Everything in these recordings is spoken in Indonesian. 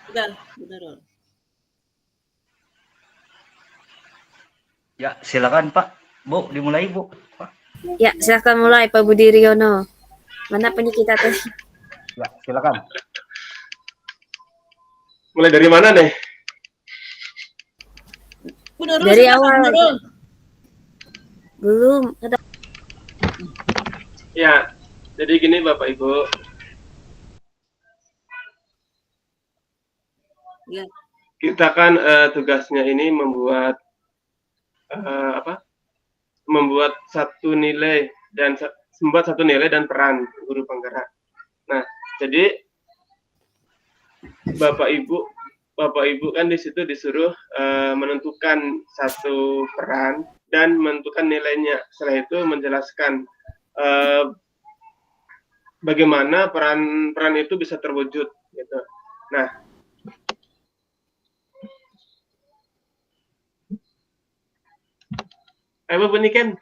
Benar, benar. Ya, silakan Pak. Bu, dimulai Bu. Pak. Ya, silakan mulai Pak Budi Riono. Mana punya kita tadi? Ya, silakan. Mulai dari mana nih? Dari awal. Belum. Ya, jadi gini Bapak Ibu. Ya. Kita kan tugasnya ini membuat membuat satu nilai dan peran guru penggerak. Nah, jadi Bapak Ibu kan di situ disuruh menentukan satu peran dan menentukan nilainya. Setelah itu menjelaskan bagaimana peran itu bisa terwujud gitu. Nah, ayo bunyikan.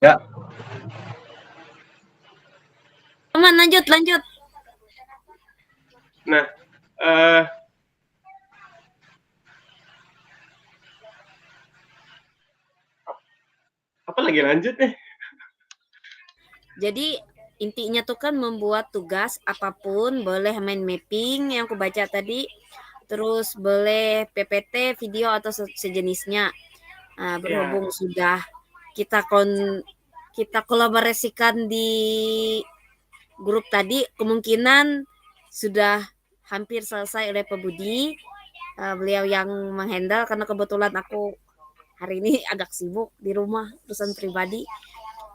Ya. Teman, lanjut. Nah, apa lagi lanjut nih? Jadi intinya tuh kan membuat tugas apapun, boleh main mapping yang aku baca tadi, terus boleh PPT, video atau sejenisnya. Nah, berhubung sudah kita kolaborasikan di grup tadi, kemungkinan sudah hampir selesai oleh Pak Budi. Beliau yang menghandle karena kebetulan aku hari ini agak sibuk di rumah urusan pribadi.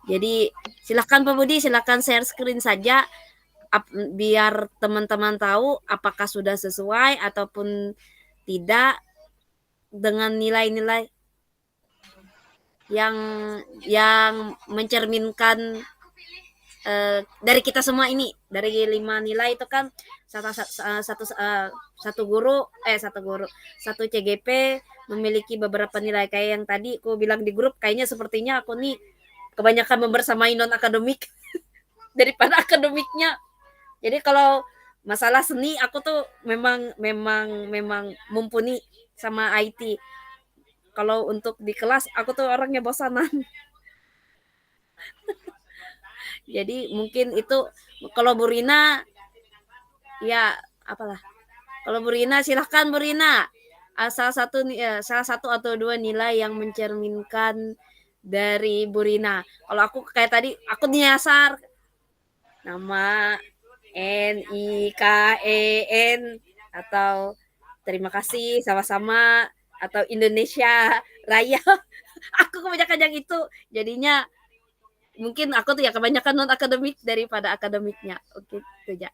Jadi silakan Pak Budi, silakan share screen saja biar teman-teman tahu apakah sudah sesuai ataupun tidak dengan nilai-nilai yang mencerminkan dari kita semua ini. Dari 5 nilai itu kan satu CGP memiliki beberapa nilai kayak yang tadi aku bilang di grup. Kayaknya sepertinya aku nih kebanyakan membersamai non akademik daripada akademiknya. Jadi kalau masalah seni aku tuh memang mumpuni sama IT. Kalau untuk di kelas aku tuh orangnya bosanan. Jadi mungkin itu kalau Bu Rina ya apalah. Kalau Bu Rina silahkan Bu Rina. Salah satu atau dua nilai yang mencerminkan dari Bu Rina. Kalau aku kayak tadi aku nyasar nama NIKEN atau terima kasih sama-sama atau Indonesia Raya. Aku kebanyakan yang itu. Jadinya mungkin aku tuh ya kebanyakan non akademik daripada akademiknya. Oke, itu aja.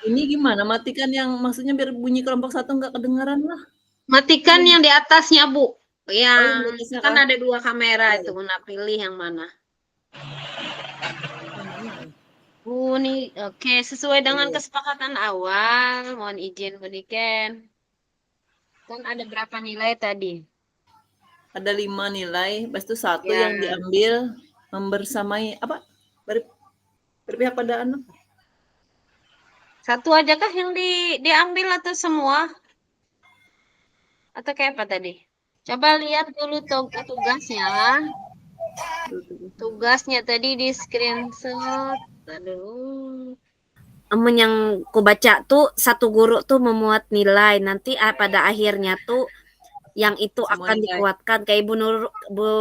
Ini gimana? Matikan yang maksudnya biar bunyi kelompok satu nggak kedengaran lah. Matikan yang di atasnya, Bu. Yang kan kah? ada 2 kamera itu, Una pilih yang mana. Nih, oke, sesuai dengan kesepakatan awal, mohon izin berikan. Kan ada berapa nilai tadi? Ada 5 nilai, habis itu 1 yang diambil membersamai apa? Berpihak pada anak. 1 aja kah yang diambil atau semua? Atau kayak apa tadi? Coba lihat dulu tugasnya. Tugasnya tadi di screenshot. Aduh. Yang ku baca tuh satu guru tuh memuat nilai. Nanti pada akhirnya tuh yang itu Semua akan nilai. dikuatkan. Kayak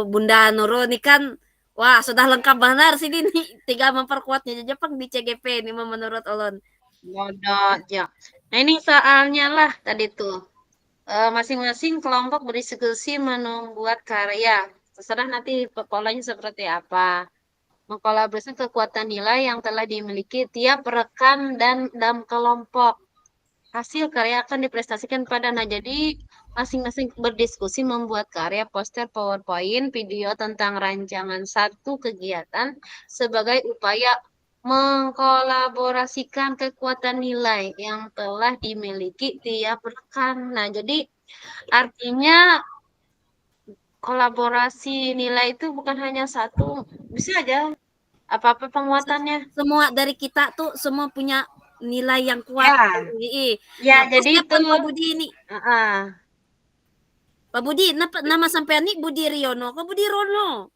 Bunda Nurul nih kan, wah sudah lengkap benar sini nih. Tinggal memperkuatnya Jepang di CGP ini menurut Olon. Ya. Nah ini soalnya lah tadi tuh. Masing-masing kelompok berdiskusi membuat karya. Terserah nanti polanya seperti apa. Mengkolaborasikan kekuatan nilai yang telah dimiliki tiap rekan dan dalam kelompok. Hasil karya akan diprestasikan pada. Nah, jadi masing-masing berdiskusi membuat karya poster PowerPoint, video tentang rancangan satu kegiatan sebagai upaya mengkolaborasikan kekuatan nilai yang telah dimiliki tiap rekan. Nah, jadi artinya kolaborasi nilai itu bukan hanya satu, bisa aja Apa-apa penguatannya? Semua dari kita tuh semua punya nilai yang kuat. Ya, Nah, jadi terus itu. Pak Budi ini. Heeh. Pak Budi, nama sampean nih Budi Riono, kok Budi Rono?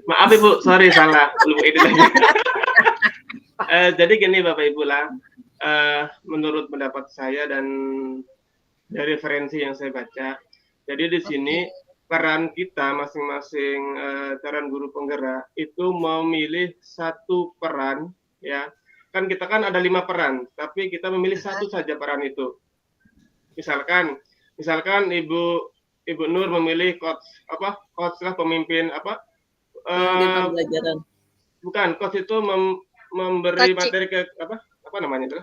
Maaf Ibu, sorry salah. Belum edit lagi. Jadi gini Bapak Ibu lah, menurut pendapat saya dan dari referensi yang saya baca, jadi di sini peran kita masing-masing calon guru penggerak itu memilih satu peran, ya. Kan kita kan ada 5 peran, tapi kita memilih satu saja peran itu. Misalkan Ibu Nur memilih coach lah, pemimpin pembelajaran. bukan, coach itu memberi Coaching. materi ke apa namanya itu?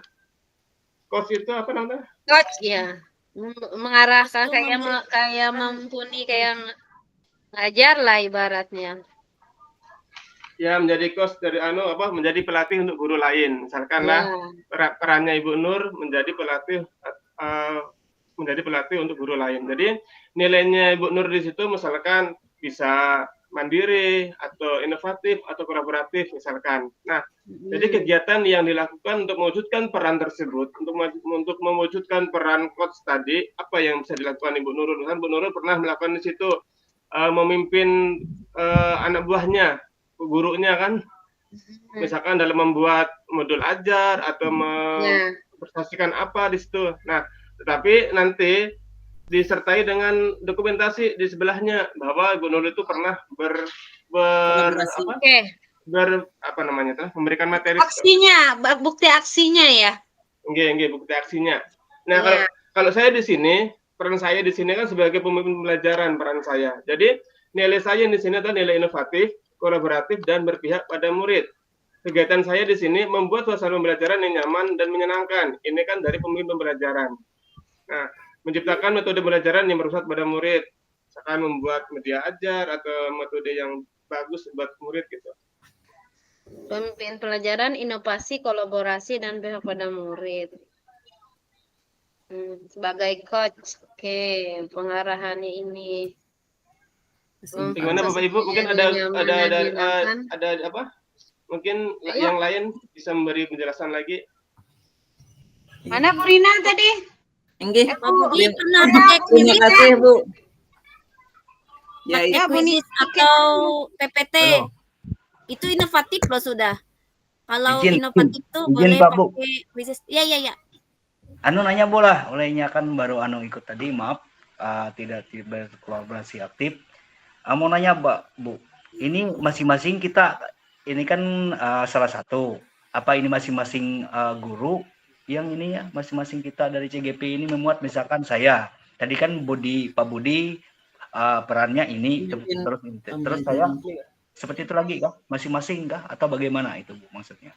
Coach itu apa namanya? Coach ya. Mengarahkan kayak mumpuni kayak ngajar lah ibaratnya. Ya, menjadi coach dari menjadi pelatih untuk guru lain. Misalkan lah perannya Ibu Nur menjadi pelatih untuk guru lain. Jadi nilainya Ibu Nur di situ misalkan bisa mandiri atau inovatif atau kolaboratif misalkan. Nah, jadi kegiatan yang dilakukan untuk mewujudkan peran tersebut, untuk mewujudkan peran coach tadi, apa yang bisa dilakukan Ibu Nurul? Misalkan Ibu Nurul pernah melakukan di situ memimpin anak buahnya, gurunya kan, misalkan dalam membuat modul ajar atau mempresentasikan apa di situ. Nah, tetapi nanti disertai dengan dokumentasi di sebelahnya bahwa Ibu Nurul itu pernah memberikan materi aksinya, bukti aksinya ya. Nggih, bukti aksinya. Nah, kalau saya di sini, peran saya di sini kan sebagai pemimpin pembelajaran peran saya. Jadi nilai saya di sini adalah nilai inovatif, kolaboratif dan berpihak pada murid. Kegiatan saya di sini membuat suasana pembelajaran yang nyaman dan menyenangkan. Ini kan dari pemimpin pembelajaran. Nah, menciptakan metode pembelajaran yang berpusat pada murid. Misalkan membuat media ajar atau metode yang bagus buat murid gitu. Pemimpin pelajaran, inovasi, kolaborasi dan berpihak pada murid. Sebagai coach, pengarahannya ini. Gimana Bapak Ibu? Mungkin ada apa? Mungkin yang lain bisa memberi penjelasan lagi. Mana Bu Rina tadi? Enggih, Pak Budi pernah pakai terima kasih Bu. Ya, pakai itu kuisis atau PPT. Itu inovatif loh sudah. Kalau inovatif tuh boleh Pak, Bu. pakai kuisis. Iya. Nanya bola, olehnya kan baru ikut tadi, maaf, tidak berkolaborasi aktif. Mau nanya Bu, ini masing-masing kita, ini kan salah satu, apa ini masing-masing guru yang ini ya, masing-masing kita dari CGP ini memuat, misalkan saya, tadi kan Pak Budi perannya ini, terus saya, seperti itu lagi kah? Masing-masing kah? Atau bagaimana itu Bu maksudnya?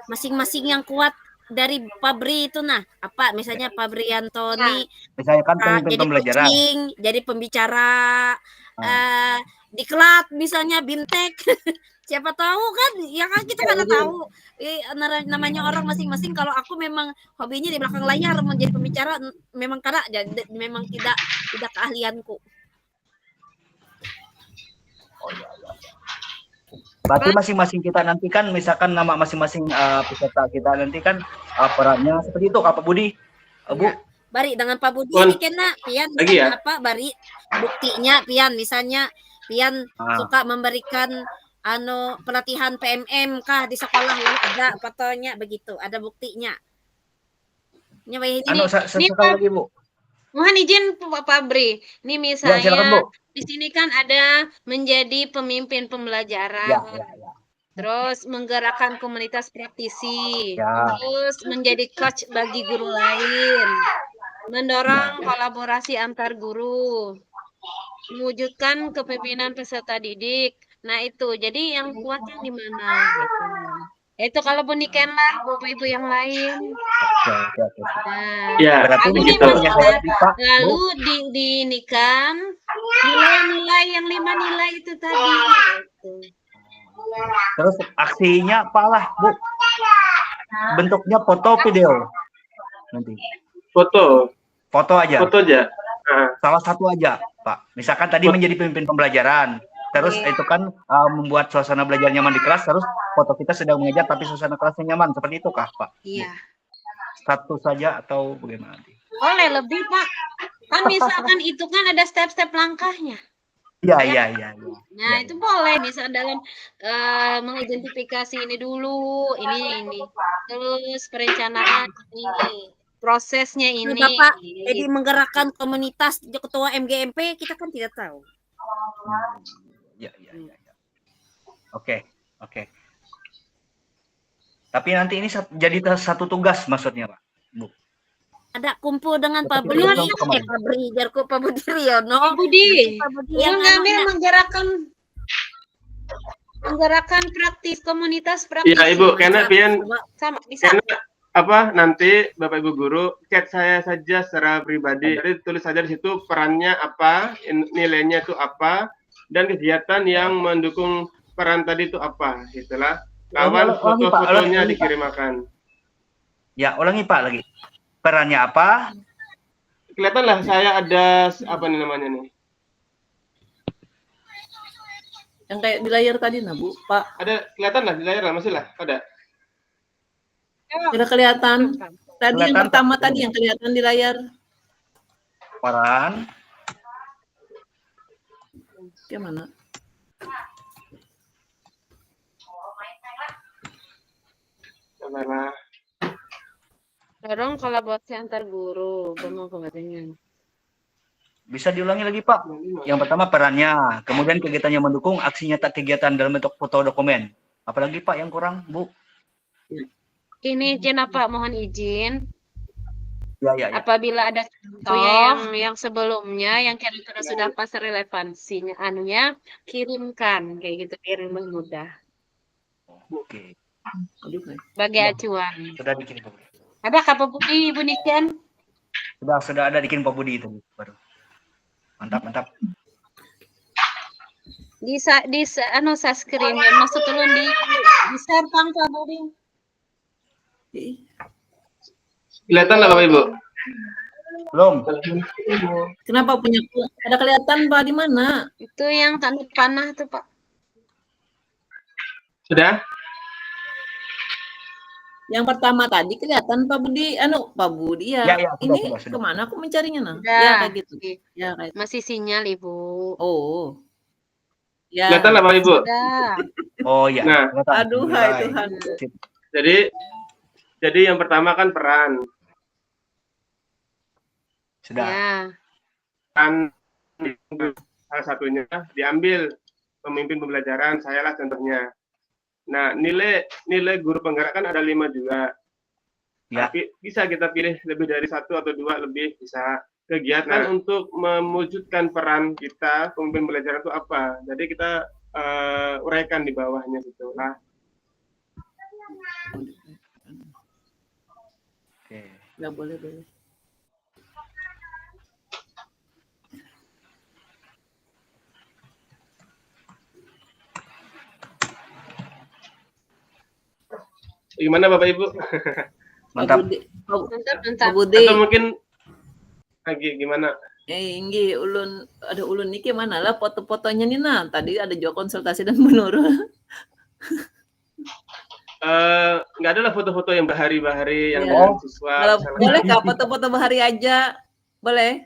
Masing-masing yang kuat dari Pabri itu apa misalnya Pabri Antoni misalnya kan pemimpin pembelajaran, jadi pembicara diklat misalnya Bintek siapa tahu kan ya kan kita nggak tahu namanya orang masing-masing. Kalau aku memang hobinya di belakang layar menjadi pembicara memang karena memang tidak keahlianku. Berarti masing-masing kita nanti kan misalkan nama masing-masing peserta kita nanti kan perannya seperti itu Pak Budi. Bu. Bari dengan Pak Budi ini kena Pian ya? apa Bari buktinya Pian misalnya Pian suka memberikan pelatihan PMM kah di sekolah yang ada fotonya begitu, ada buktinya. Ini sekali lagi Bu. Mohon izin Pak Pabri. Ini misalnya silakan, Bu. di sini kan ada menjadi pemimpin pembelajaran. Ya. Terus menggerakkan komunitas praktisi. Ya. Terus menjadi coach bagi guru lain. Mendorong kolaborasi antar guru. Mewujudkan kepemimpinan peserta didik. Nah, itu. Jadi yang kuat yang di mana gitu. Itu kalau pun Kenlar, Bapak Ibu yang lain. Oke. Nah, Ya, berarti begitu. lalu diinikan nilai-nilai yang 5 nilai itu tadi. Terus aksinya apalah Bu? Bentuknya foto video nanti. Foto aja. Foto aja. Salah satu aja Pak. Misalkan tadi menjadi pemimpin pembelajaran. Terus Oke. itu kan membuat suasana belajar nyaman di kelas, terus foto kita sedang mengajar tapi suasana kelasnya nyaman. Seperti itu kah, Pak? Iya. Satu saja atau bagaimana? Boleh lebih, Pak. Kan misalkan itu kan ada step-step langkahnya. Iya, Ya. iya, iya. Nah, itu boleh misal dalam mengidentifikasi ini dulu, ini. Terus perencanaan ini, prosesnya Nah, ini. Bapak jadi gitu. menggerakkan komunitas ketua MGMP, kita kan tidak tahu. Iya, iya, iya. Oke, oke. Tapi nanti ini jadi satu tugas maksudnya, Pak, Bu. Ada kumpul dengan Pak Seperti Budi, tugas untuk kemarin. Pak Budi, Pak Budi Riono. Pak Budi, Pak Budi yang ulun ngambil anunya. menggerakkan praktis komunitas praktis. Iya, Ibu, karena pian sama bisa. karena nanti Bapak Ibu guru chat saya saja secara pribadi. Jadi tulis saja di situ perannya apa, nilainya itu apa, dan kegiatan yang mendukung peran tadi itu apa. Itulah. Kawan foto-fotonya dikirimkan. Ya, ulangi Pak lagi. Perannya apa? Kelihatan lah saya ada apa nih namanya nih? Yang kayak di layar tadi nah Bu, Pak. Ada kelihatan lah di layar lah, masih lah ada. Sudah kelihatan. Tadi yang Kelihatan, pertama Pak. tadi yang kelihatan di layar. Peran. Gimana? Sabarlah. Dorong kolaborasi antar guru, pengembangan. Bisa diulangi lagi Pak. Yang pertama perannya, kemudian kegiatan yang mendukung, aksi nyata kegiatan dalam bentuk foto dokumen. Apalagi Pak yang kurang, Bu? Ini izin Pak, mohon izin. Ya, ya, ya. Apabila ada contoh yang sebelumnya yang kira-kira sudah pas relevansinya, anunya kirimkan kayak gitu, biar lebih mudah. Oke. Sebagai acuan. Sudah dikirim Pak Budi. Ada Kak Budi, Ibu Niken? Sudah ada dikirim Pak Budi itu baru. Mantap, mantap. Di screen ya, maksud dulu di share Kang Kak Budi. Kelihatan lah Bapak Ibu. Belum. Kenapa punya ada kelihatan Pak di mana? Itu yang tanda panah tuh Pak. Sudah? Yang pertama tadi kelihatan Pak Budi, Pak Budi ya. Ya, Ini sudah. kemana aku mencarinya nah? Sudah. Ya kayak gitu. Ya kayak. Masih sinyal Ibu. Oh. Ya. Kelihatan lah Bapak Ibu. Sudah. Oh iya. Nah, aduh hai Tuhan. Jadi yang pertama kan peran. Sudah. Ya. Kan salah satunya diambil pemimpin pembelajaran, sayalah contohnya. Nah, nilai guru penggerak kan ada 5 juga. Ya. Tapi bisa kita pilih lebih dari 1 atau 2 lebih bisa. Kegiatan untuk mewujudkan peran kita pemimpin pembelajaran itu apa? Jadi kita uraikan di bawahnya gitu lah. Oke. Ya boleh. Gimana Bapak Ibu? Mantap. Mantap. Pak Budi. Atau mungkin lagi gimana? Inggi ulun niki mana lah foto-fotonya nih nah. Tadi ada juga konsultasi dan menurut. Nggak ada lah foto-foto yang bahari-bahari yang Ya. dengan siswa. Boleh nggak foto-foto bahari aja? Boleh.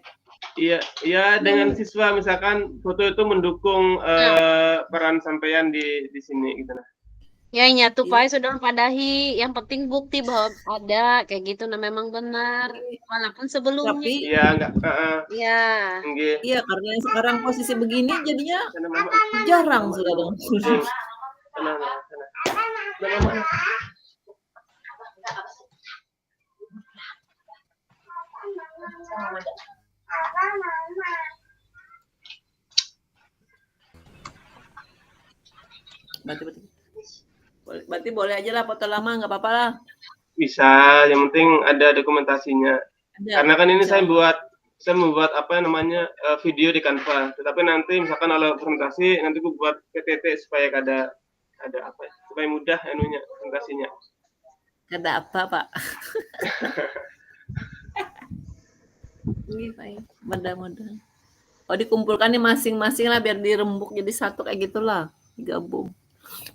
Iya dengan siswa misalkan foto itu mendukung peran sampean di sini gitu nah. Ya nyatu Pak sudah padahi. Yang penting bukti bahwa ada kayak gitu. Nah memang benar. Walaupun sebelumnya. Tapi iya enggak. Ya. Iya karena sekarang posisi begini jadinya jarang sudah dong. Berarti boleh aja lah foto lama nggak apa-apa lah. Bisa, yang penting ada dokumentasinya. Ada. Karena kan ini saya membuat apa namanya video di Canva. Tetapi nanti misalkan kalau presentasi nanti aku buat PPT supaya ada apa ya, supaya mudah anunya presentasinya. Ada apa Pak? Ini Pak, mudah-mudahan. Oh, dikumpulkan nih masing-masing lah biar dirembuk jadi satu kayak gitulah, digabung.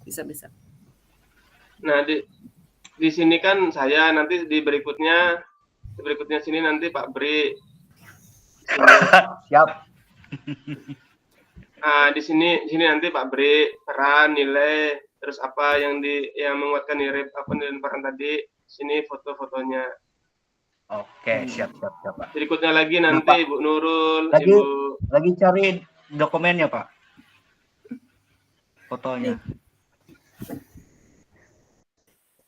Bisa. Nah, di sini kan saya, nanti di berikutnya sini nanti Pak Bri. Di sini. Siap. Di sini nanti Pak Bri, peran, nilai, terus apa yang menguatkan nilai peran tadi, sini foto-fotonya. Oke, siap Pak. Berikutnya lagi nanti Pak, Ibu Nurul, lagi cari dokumennya Pak. Fotonya.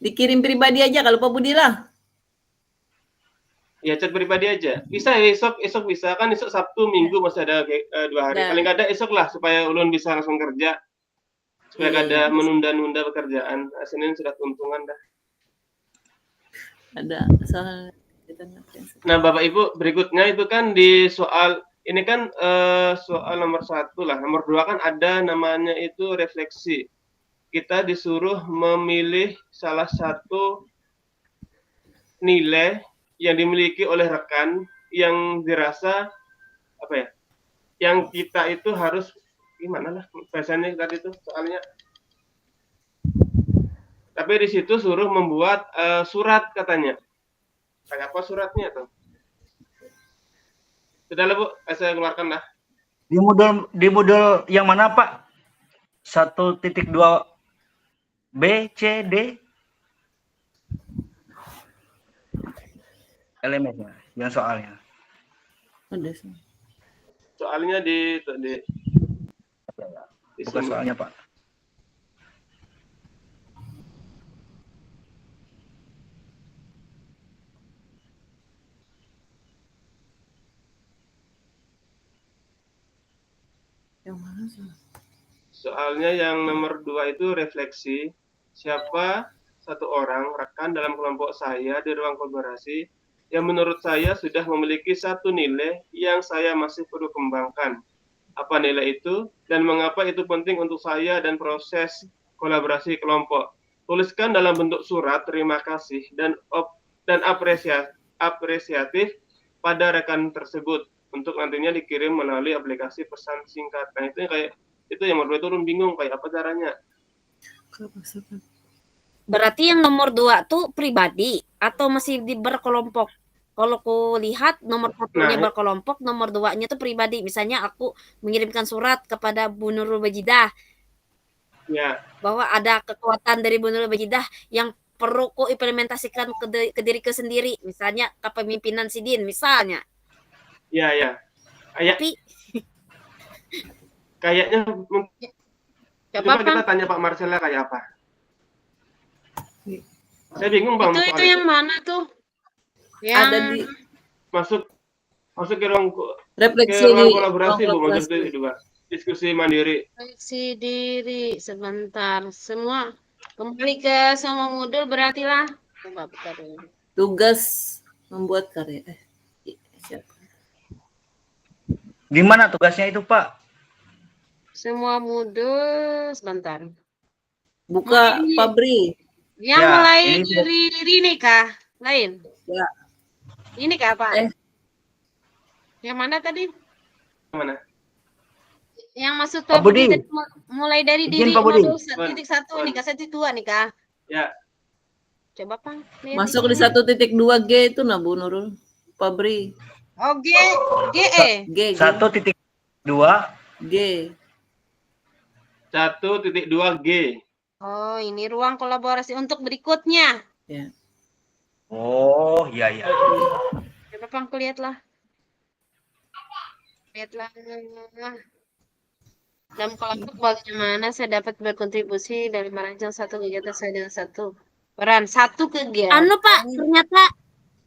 Dikirim pribadi aja kalau Pak Budi lah. Ya, chat pribadi aja. Bisa esok bisa kan, esok Sabtu Minggu masih ada 2 hari. Nah. Paling nggak ada esok lah supaya ulun bisa langsung kerja. Supaya nggak ada menunda-nunda pekerjaan. Senin sudah keuntungan dah. Ada soal. Nah, Bapak Ibu, berikutnya itu kan di soal ini kan soal nomor 1 lah. Nomor 2 kan ada namanya itu refleksi. Kita disuruh memilih salah satu nilai yang dimiliki oleh rekan yang dirasa apa ya? Yang kita itu harus gimana lah bahasanya tadi itu soalnya. Tapi di situ suruh membuat surat katanya. Kayak apa suratnya tuh? Sudah lah Bu, saya keluarkan lah. Di modul yang mana Pak? 1.2 B, C, D? Elemennya, yang soalnya. Ada sih. Soalnya di Bukan soalnya Pak. Yang mana sih? Soalnya yang nomor 2 itu refleksi. Siapa satu orang rekan dalam kelompok saya di ruang kolaborasi yang menurut saya sudah memiliki satu nilai yang saya masih perlu kembangkan. Apa nilai itu dan mengapa itu penting untuk saya dan proses kolaborasi kelompok. Tuliskan dalam bentuk surat terima kasih dan apresiatif pada rekan tersebut untuk nantinya dikirim melalui aplikasi pesan singkat. Nah, itu yang nomor 2 itu orang bingung kayak apa caranya. Berarti yang nomor 2 tuh pribadi atau masih berkelompok? Kalau ku lihat nomor 1-nya berkelompok, nomor 2-nya tuh pribadi. Misalnya aku mengirimkan surat kepada Bu Nurul Bajidah. Ya. Bahwa ada kekuatan dari Bu Nurul Bajidah yang perlu ku implementasikan ke diriku sendiri. Misalnya kepemimpinan Sidin misalnya. Ya. Tapi kayaknya Coba kita tanya Pak Marcella kayak apa. Saya bingung Bang. Itu yang mana tuh? Yang ada di masuk ke ruang refleksi kolaborasi Bu, masuk di 2. Diskusi mandiri. Refleksi diri sebentar. Semua kembali ke semua modul berarti lah. Coba buka dulu. Tugas membuat karya. Siapa? Di mana tugasnya itu Pak? Semua modul sebentar. Buka Pabri. Yang Ya, mulai ini dari ini kah? Lain? Ya. Ini kah Pak? Yang mana tadi? Mana? Yang maksud Pak Pak Budi Budi. tadi mulai dari Izin, diri Pak Budi. modul 1.1 nih kah, 1.2 nih kah? Ya. Coba Pak. lihat Masuk di 1.2 G itu nah Bu Nurul. Pabri. Oh GE. G. 1.2 G. 1.2 G. Oh, ini ruang kolaborasi untuk berikutnya. Ya. Oh, iya. Coba Bang, lihatlah. Dalam kelompok bagaimana saya dapat berkontribusi dari merancang satu kegiatan saya dengan satu peran, satu kegiatan. Pak,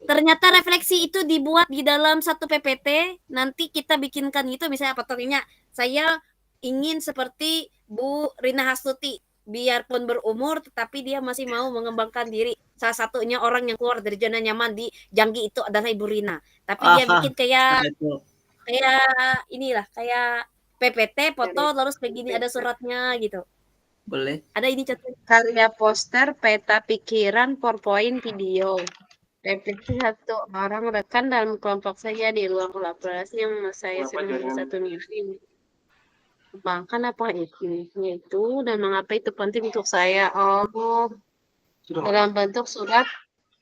ternyata refleksi itu dibuat di dalam satu PPT. Nanti kita bikinkan itu misalnya contohnya saya ingin seperti Bu Rina Hastuti, biarpun berumur tetapi dia masih mau mengembangkan diri. Salah satunya orang yang keluar dari zona nyaman di Janggi itu adalah Ibu Rina. Tapi dia bikin kayak inilah kayak PPT foto terus kayak gini ada suratnya gitu. Boleh. Ada ini contohnya. Karya poster, peta pikiran, PowerPoint, video. Revisi satu orang rekan dalam kelompok saja di ruang kolaborasi yang saya Kenapa sudah jaringan? satu minggu. Kembangkan apa itu dan mengapa itu penting untuk saya? Oh, Sudah. dalam bentuk surat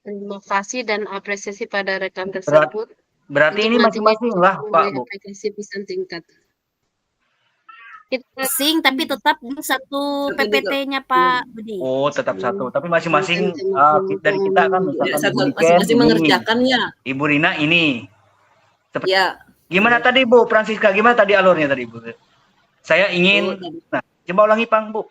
terima kasih dan apresiasi pada rekan Berat- tersebut. Berarti Untuk ini nantinya masing-masing lah, Pak, melalui Bu. aplikasi pesan tingkat. Kita Sing tapi tetap di satu Satu di PPT-nya Pak Budi. Oh, tetap satu. Tapi masing-masing dari kita kan Ya, misalkan satu, Ibu Niken masing-masing ini, mengerjakannya. Ibu Rina ini. Ya. Gimana tadi Bu Francisca? Gimana tadi alurnya tadi Bu? Saya ingin. Tadi. Nah, coba ulangi Pang Bu.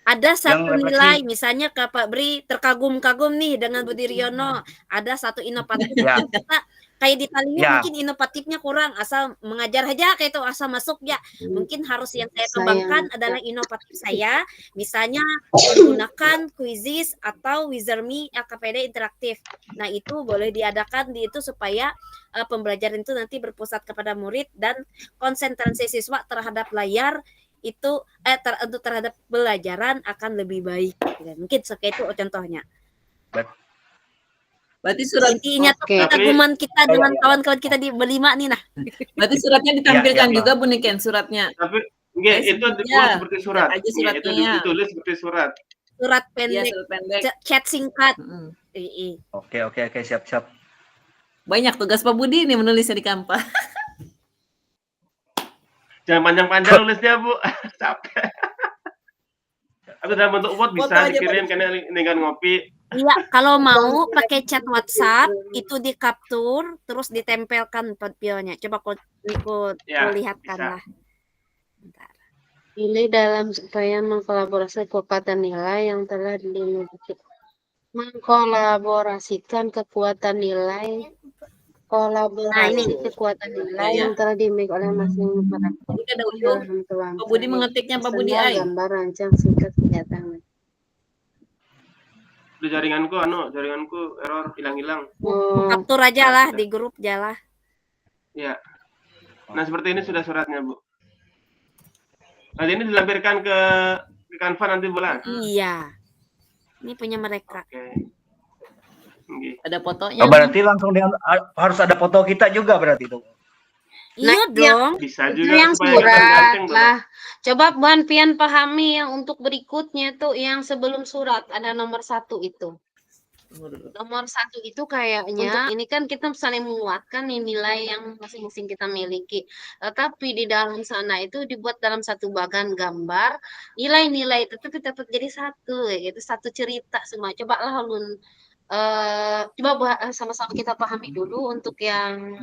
Ada satu refleksi. nilai, misalnya ke Pak Bri terkagum-kagum nih dengan Budi Riono. Ada satu inovatif. Ya. Kita kayak di Taliu Ya. mungkin inovatifnya kurang, asal mengajar aja kayak itu asal masuk ya. Mungkin harus yang saya kembangkan adalah inovatif saya, misalnya menggunakan Quizizz atau Wizardme KPD interaktif. Nah, itu boleh diadakan di itu supaya pembelajaran itu nanti berpusat kepada murid dan konsentrasi siswa terhadap layar itu untuk terhadap pelajaran akan lebih baik. Mungkin seperti itu contohnya. Berarti surat Intinya tuh Oke. kekaguman kita dengan kawan-kawan kita di berlima nih nah. berarti suratnya ditampilkan Ya, ya, juga Bu Niken suratnya. Tapi enggak, itu Ya, seperti surat. lihat aja Iya, suratnya itu ya. ditulis seperti surat. Surat Iya, pendek, surat pendek. chat singkat. Mm-mm. Oke, siap. Banyak tugas Pak Budi nih menulisnya di Canva. Jangan panjang-panjang nulisnya, Bu. Capek. Atau dalam bentuk Word Foto bisa aja, dikirim karena ini kan ngopi. Iya, kalau mau pakai chat WhatsApp itu di capture terus ditempelkan videonya. Coba ikut Ya, lihatkan bisa. lah. Bentar. Pilih dalam supaya mengkolaborasi kekuatan nilai yang telah dimiliki. Mengkolaborasikan kekuatan nilai. Kolaborasi kekuatan nilai Ya. yang telah dimiliki oleh masing-masing Pak Budi ada unduh. Pak Budi mengetiknya Pak Budi Peserta ai. gambar rancang singkat kelihatan. Di jaringanku error hilang-hilang. Capture aja lah di grup aja lah. Ya. Nah, seperti ini sudah suratnya, Bu. Nanti ini dilampirkan ke Canva nanti bulan. Iya. Ini punya mereka. Oke. Oke. Ada fotonya. Oh, berarti langsung harus ada foto kita juga berarti itu. Iya Nah, dong. Bisa Itu juga yang supaya surat ganteng, Bu. lah. Coba Buan Pian pahami yang untuk berikutnya tuh yang sebelum surat ada nomor 1 itu. Nomor 1 itu kayaknya ini kan kita saling menguatkan nih nilai yang masing-masing kita miliki. Tapi di dalam sana itu dibuat dalam satu bagan gambar nilai-nilai itu tetap jadi satu, gitu satu cerita semua. Coba lah Lun, coba sama-sama kita pahami dulu untuk yang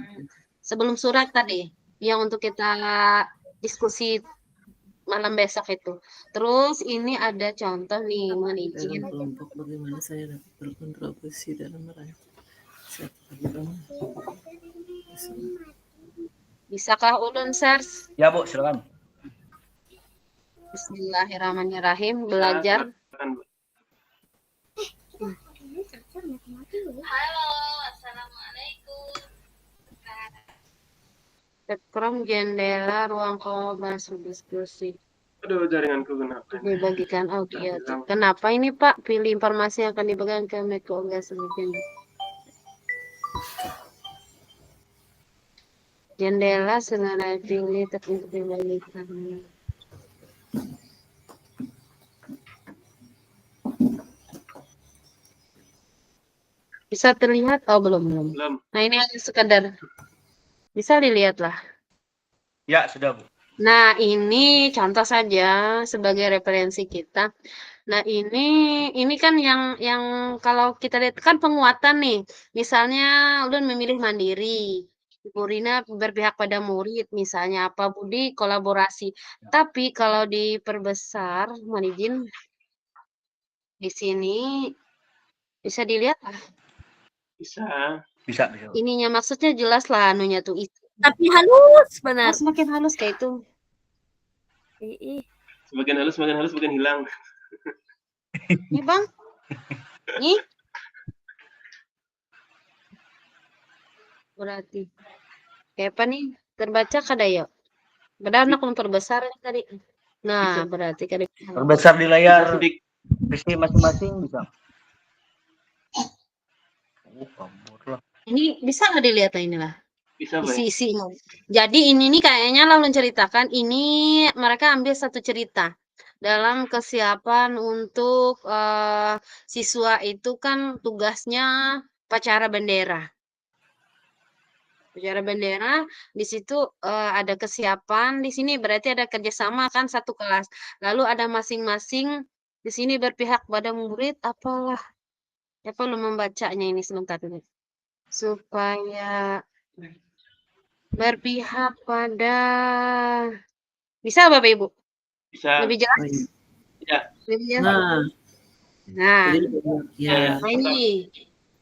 sebelum surat tadi, yang untuk kita diskusi malam besok itu. Terus ini ada contoh nih, mohon izin. Dalam kelompok bagaimana saya dapat berkontribusi dalam merancang. Bisakah ulun share? Ya Bu, silakan. Bismillahirrahmanirrahim. Belajar. Silakan, Bu. Halo, assalamualaikum. From jendela ruang kolaborasi diskusi. Aduh, jaringanku kenapa ini? Dibagikan audio. Kenapa ini Pak? Pilih informasi yang akan dibagikan ke Mekoga sebagian. Jendela segera pilih untuk dibagikan. Bisa terlihat? Oh belum. Belum. Nah ini hanya sekadar. Bisa dilihat lah. Ya, sudah Bu. Nah, ini contoh saja sebagai referensi kita. Nah, ini kan yang kalau kita lihat kan penguatan nih. Misalnya ulun memilih mandiri. Ibu Rina berpihak pada murid, misalnya apa Budi kolaborasi. Tapi kalau diperbesar, mohon izin di sini bisa dilihat lah. Bisa. Bisa. Ininya maksudnya jelas lah anunya tuh. Tapi halus benar. Semakin halus kayak itu. Sebagian halus, sebagian hilang. Nih Bang. Nih. Berarti. Kayak apa nih? Terbaca kada ya? Padahal anak memperbesar nih tadi. Nah, Bisa. berarti kada. Terbesar di layar Sedikit. PC masing-masing bisa. Kabur lah. Ini bisa nggak dilihat inilah Bisa, Bay? isi-isinya. Jadi ini nih kayaknya lalu ceritakan ini mereka ambil satu cerita dalam kesiapan untuk siswa itu kan tugasnya upacara bendera. Upacara bendera di situ ada kesiapan, di sini berarti ada kerjasama kan satu kelas. Lalu ada masing-masing di sini berpihak pada murid apalah. Siapa lu membacanya ini sebentar dulu. Supaya berpihak pada bisa Bapak Ibu? Bisa. Lebih jelas? Oh, iya. Ya. Lebih jelas? Nah, Nah, jadi ya. nah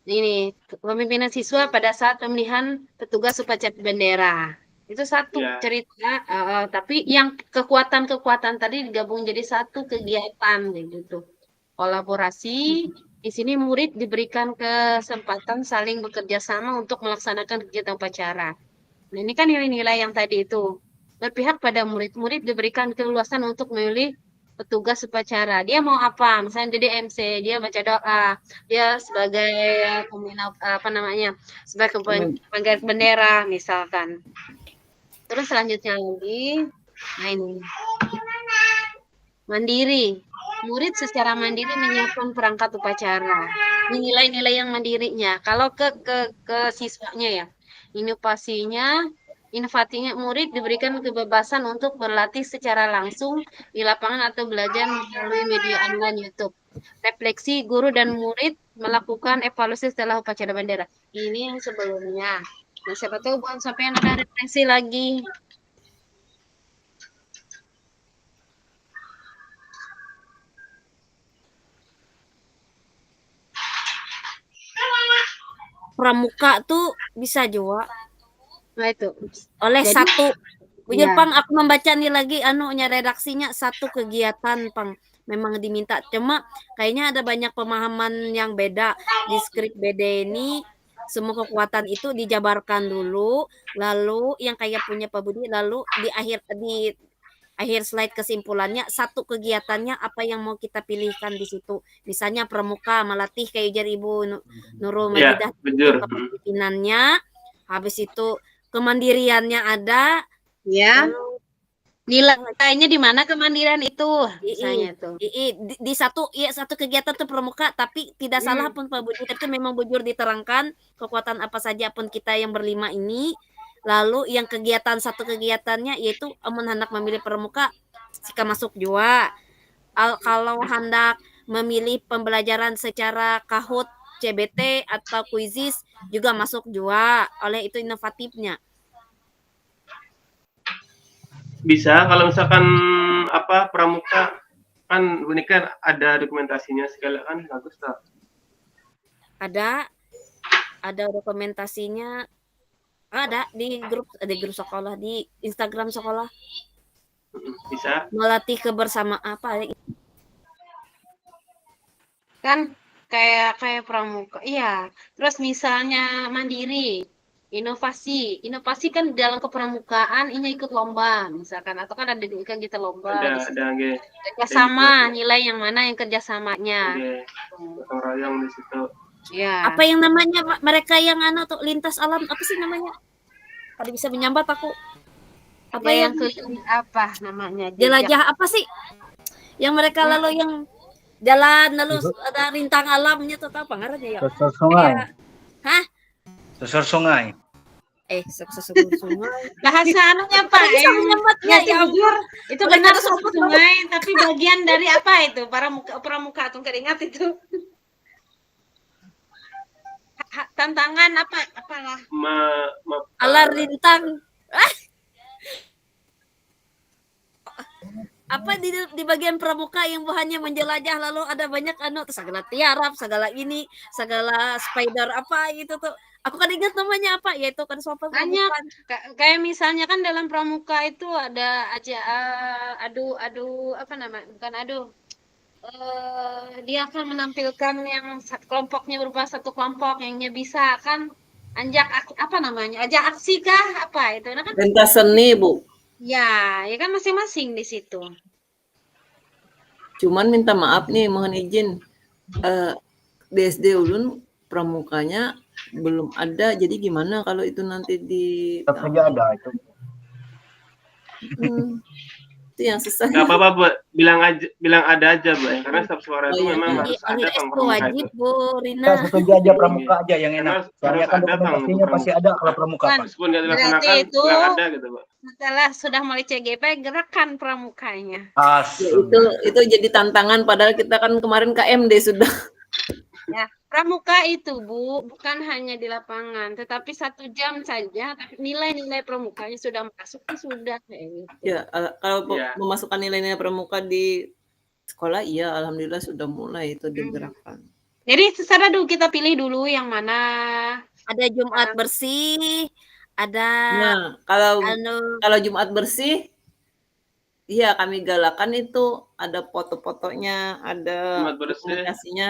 ini pemimpinan siswa pada saat pemilihan petugas upacara bendera. Itu satu Ya. cerita, tapi yang kekuatan-kekuatan tadi digabung jadi satu kegiatan gitu. Kolaborasi, di sini murid diberikan kesempatan saling bekerja sama untuk melaksanakan kegiatan upacara. Nah, ini kan nilai-nilai yang tadi itu. Berpihak pada murid-murid diberikan keleluasan untuk memilih petugas upacara. Dia mau apa? Misalnya jadi MC, dia baca doa, dia sebagai pembina apa namanya? Sebagai penggaris bendera misalkan. Terus selanjutnya lagi, nah ini. Mandiri. Murid secara mandiri menyiapkan perangkat upacara. Ini nilai-nilai yang mandirinya. Kalau ke siswanya ya, inovatifnya murid diberikan kebebasan untuk berlatih secara langsung di lapangan atau belajar melalui media online YouTube. Refleksi guru dan murid melakukan evaluasi setelah upacara bendera. Ini yang sebelumnya. Nah, siapa tahu bukan sampai ada refleksi lagi. Pramuka tuh bisa juga Nah, itu. oleh Jadi, satu iya. Pang aku membaca nih lagi anunya redaksinya satu kegiatan Pang memang diminta cuma kayaknya ada banyak pemahaman yang beda di skrip BD ini semua kekuatan itu dijabarkan dulu lalu yang kayak punya Pak Budi lalu di akhir slide kesimpulannya satu kegiatannya apa yang mau kita pilihkan di situ misalnya pramuka melatih kayak ujar Ibu Nurul Ya, Majidah betul. kepemimpinannya habis itu kemandiriannya ada Ya. lalu Nilainya di mana kemandirian itu? Misalnya tuh. di satu kegiatan tuh pramuka tapi tidak salah pun Pak Budi tapi memang bujur diterangkan kekuatan apa saja pun kita yang berlima ini lalu yang satu kegiatannya yaitu hendak memilih pramuka jika masuk juga kalau hendak memilih pembelajaran secara Kahoot CBT atau Quizizz juga masuk juga oleh itu inovatifnya Bisa kalau misalkan apa pramuka kan ini kan ada dokumentasinya segala kan bagus tuh. ada dokumentasinya ada di grup sekolah di Instagram sekolah Bisa. melatih kebersamaan apa Kan kayak pramuka. Iya. Terus misalnya mandiri, inovasi kan dalam kepramukaan ini ikut lomba misalkan atau kan ada kan kita lomba di situ. Ada nggih. Kerjasama nilai yang mana yang kerjasamanya Nggih. Gotong royong di situ. ya apa yang namanya mereka yang tuh lintas alam apa sih namanya tadi bisa menyambat aku apa yang apa namanya jelajah apa sih yang mereka lalu yang jalan lalu ada rintang alamnya tuh apa ngarannya ya Susur sungai. hah Susur sungai. susur sungai bahasa anunya Pak bisa menyambatnya ya jujur itu benar susur sungai tapi bagian dari apa itu pramuka tuh keringat itu tantangan apalah alar rintang apa di bagian pramuka yang bahannya menjelajah lalu ada banyak segala tiarap segala spider apa gitu tuh aku kan ingat namanya apa yaitu kan soal banyak kayak misalnya kan dalam pramuka itu ada aja adu apa namanya bukan dia akan menampilkan yang kelompoknya berupa satu kelompok yangnya bisa kan apa namanya ajak aksi kah apa itu nah kan pentas seni Bu ya kan masing-masing di situ cuman minta maaf nih mohon izin di SD Ulun pramukanya belum ada. Jadi gimana kalau itu nanti Tetap saja ada itu. itu yang susah. Nggak apa-apa, Bu. Bilang ada aja, Bu. Karena setiap suara Oh, itu iya. memang Di harus ada Alil pang itu pramuka wajib itu. Bu Kita Rina. setuju aja pramuka aja yang enak. Harus Soalnya kan ada pang dokumentasinya pasti ada kalau pramuka, Pak. Meskipun dia Berarti dilaksanakan, itu bilang ada gitu, Bu. setelah sudah mulai CGP gerakan pramukanya. Ya, Asum. itu jadi tantangan padahal kita kan kemarin KMD sudah. Ya, pramuka itu Bu bukan hanya di lapangan, tetapi 1 jam saja tapi nilai-nilai pramukanya sudah masuk sudah kayak gitu. Ya, kalau Iya. memasukkan nilai-nilai pramuka di sekolah, iya alhamdulillah sudah mulai itu digerakkan. Jadi secara dulu kita pilih dulu yang mana. Ada Jumat bersih, ada Nah, kalau anu Jumat bersih, iya kami galakan itu ada foto-fotonya, ada Jumat bersih, komunikasinya.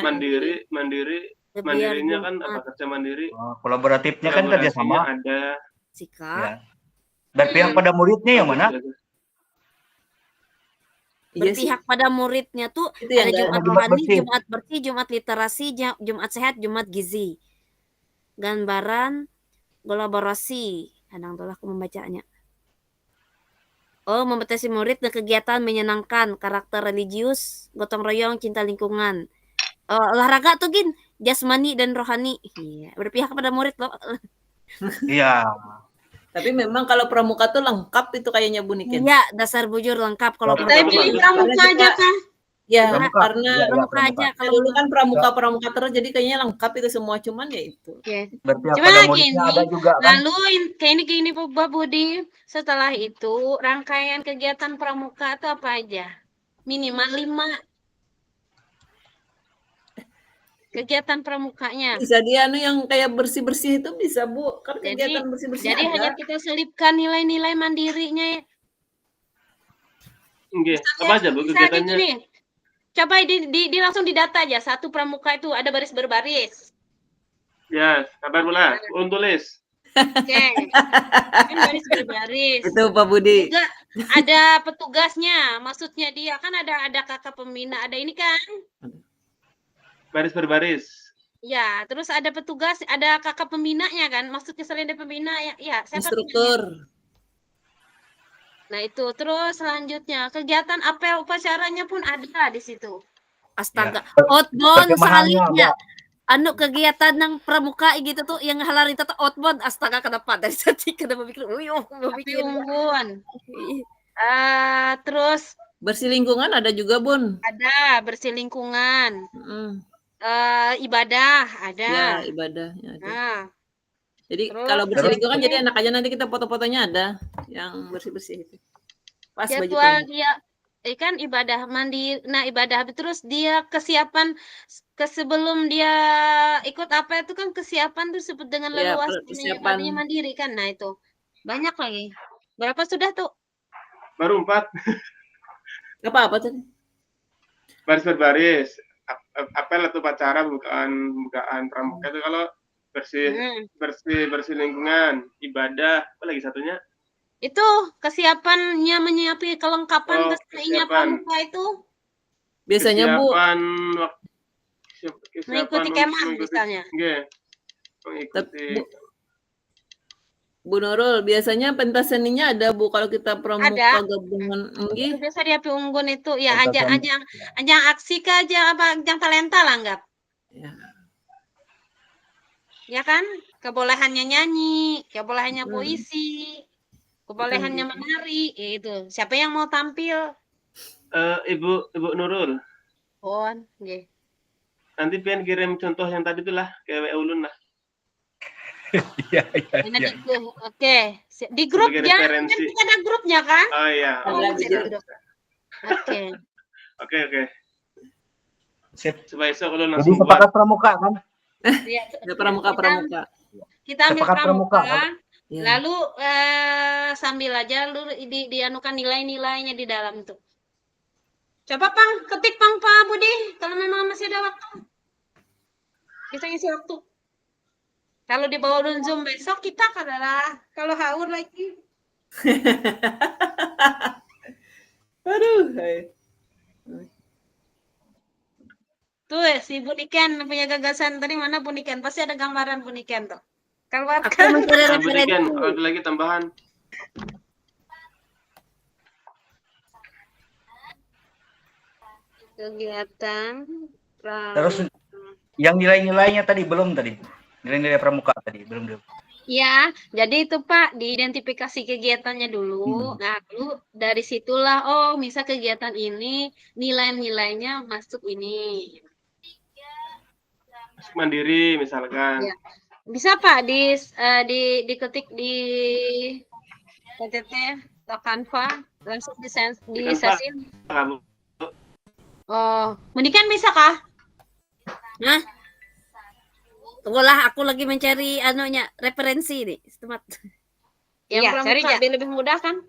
mandirinya biar kan apa kerja mandiri. Oh, kolaboratifnya kan kerjasama. Ada. sikap. Ya. Berpihak pada muridnya yang mana? Iya sih, Berpihak pada muridnya tuh itu yang ada nggak Jumat ada. rohani, Bersih. Jumat bersih, Jumat literasi, Jumat sehat, Jumat gizi. Gambaran kolaborasi. Kadang tuh aku membacanya. Oh, membatasi murid dan kegiatan menyenangkan, karakter religius, gotong royong, cinta lingkungan. Olahraga tuh Gin, jasmani dan rohani. Iya, berpihak kepada murid loh. Iya. Tapi memang kalau pramuka tuh lengkap itu kayaknya Bu Niken. Iya, dasar bujur lengkap kalau Pramuka. Saya pramuka. pilih bagus. pramuka Karena aja kita- kan. Ya, Pramuka. karena Iya, Pramuka pramuka. aja kalau kalau dulu kan pramuka terus jadi kayaknya lengkap itu semua, cuman ya itu. Oke. Berpihak Cuma pada gini, muridnya ada juga kan. lalu kayak gini Pak Budi, setelah itu rangkaian kegiatan pramuka itu apa aja? Minimal 5 kegiatan pramukanya. Bisa dia yang kayak bersih-bersih itu bisa Bu, kan kegiatan bersih-bersih Jadi ada. hanya kita selipkan nilai-nilai mandirinya. Oke, apa aja Bu Misalnya kegiatannya? gini, coba di langsung didata aja. Satu pramuka itu ada baris berbaris. Ya, sabar pula. Urun tulis. Oke. Kan baris berbaris. Itu Pak Budi. Juga ada petugasnya. Maksudnya dia kan ada kakak pembina, ada ini kan? Baris berbaris. Ya, terus ada petugas, ada kakak pembinanya kan? Maksudnya selain dari pembina ya, siapa Instruktur. Nah, itu terus selanjutnya kegiatan apel upacaranya pun ada di situ. Astaga, Ya. outbound Terjemahannya sekalinya. Anu kegiatan yang pramuka gitu tuh yang halar itu tuh outbound. Astaga, kenapa dari tadi kenapa mikir? Api unggun. Terus Bersih lingkungan ada juga, Bun. ada bersih lingkungan. Mm. Ibadah ada. Ya, ibadahnya ada. Nah, Jadi terus kalau bersih terus lingkungan jadi enak aja, nanti kita foto-fotonya ada yang bersih-bersih itu. Pas baju jadwal pramuka. dia kan ibadah mandi. Nah, ibadah terus dia kesiapan sebelum dia ikut apa itu kan kesiapan tuh sebut dengan Ya, leluasa persiapan. ibadahnya mandiri kan. Nah, itu banyak lagi. Berapa sudah tuh? Baru 4. Apa tadi? Baris berbaris. Apel atau upacara bukaan pramuka itu kalau bersih lingkungan, ibadah, apa lagi satunya? Itu kesiapannya menyiapkan kelengkapan keseninya pramuka itu Biasanya Bu, mengikuti kemah misalnya. Nggih. Mengikuti Bu Nurul, biasanya pentas seninya ada Bu kalau kita pramuka gabungan. Itu biasa di Api Unggun itu ya Pentas seni. ajang aksi ke ajang talenta lah anggap. Ya. Ya kan? Kebolehannya nyanyi, kebolehannya puisi, kebolehannya menari, itu. Siapa yang mau tampil? Ibu Nurul. Pon, nggih. Nanti pian kirim contoh yang tadi itulah ke WA Ulun lah. Iya. Nanti oke. Di grup Sebagai ya, kan referensi. kita ada grupnya kan? Oh iya. Oke. Oke. Sip. Supaya esok Ulun Jadi langsung buat. sepakat pramuka kan? Ya, Ada pramuka. kita ambil Sepakat pramuka, pramuka, Ya. lalu sambil aja lu dianukan nilai-nilainya di dalam tuh. Coba Pang, ketik Pang Pak Budi, kalau memang masih ada waktu. Bisa ngisi waktu. Kalau dibawa Zoom besok kita kalau haur lagi. Aduh. Hai. Tuh si Buniken punya gagasan tadi, mana Buniken? Pasti ada gambaran Buniken tuh. Aku Keluarkan mencari Nah, berikan referensi. ada lagi tambahan. kegiatan Terus yang nilai-nilainya tadi belum tadi. Nilai-nilai pramuka tadi belum. ya, jadi itu Pak, diidentifikasi kegiatannya dulu. Nah, lalu dari situlah, oh, misal kegiatan ini nilai-nilainya masuk ini. Mandiri misalkan. Ya. Bisa Pak diketik di PTT atau Canva, langsung Di Canva. disesin. Kamu Oh, mendingan bisa kah? Nah, tunggulah, aku lagi mencari anunya referensi nih. Temat. Yang cari biar lebih mudah kan?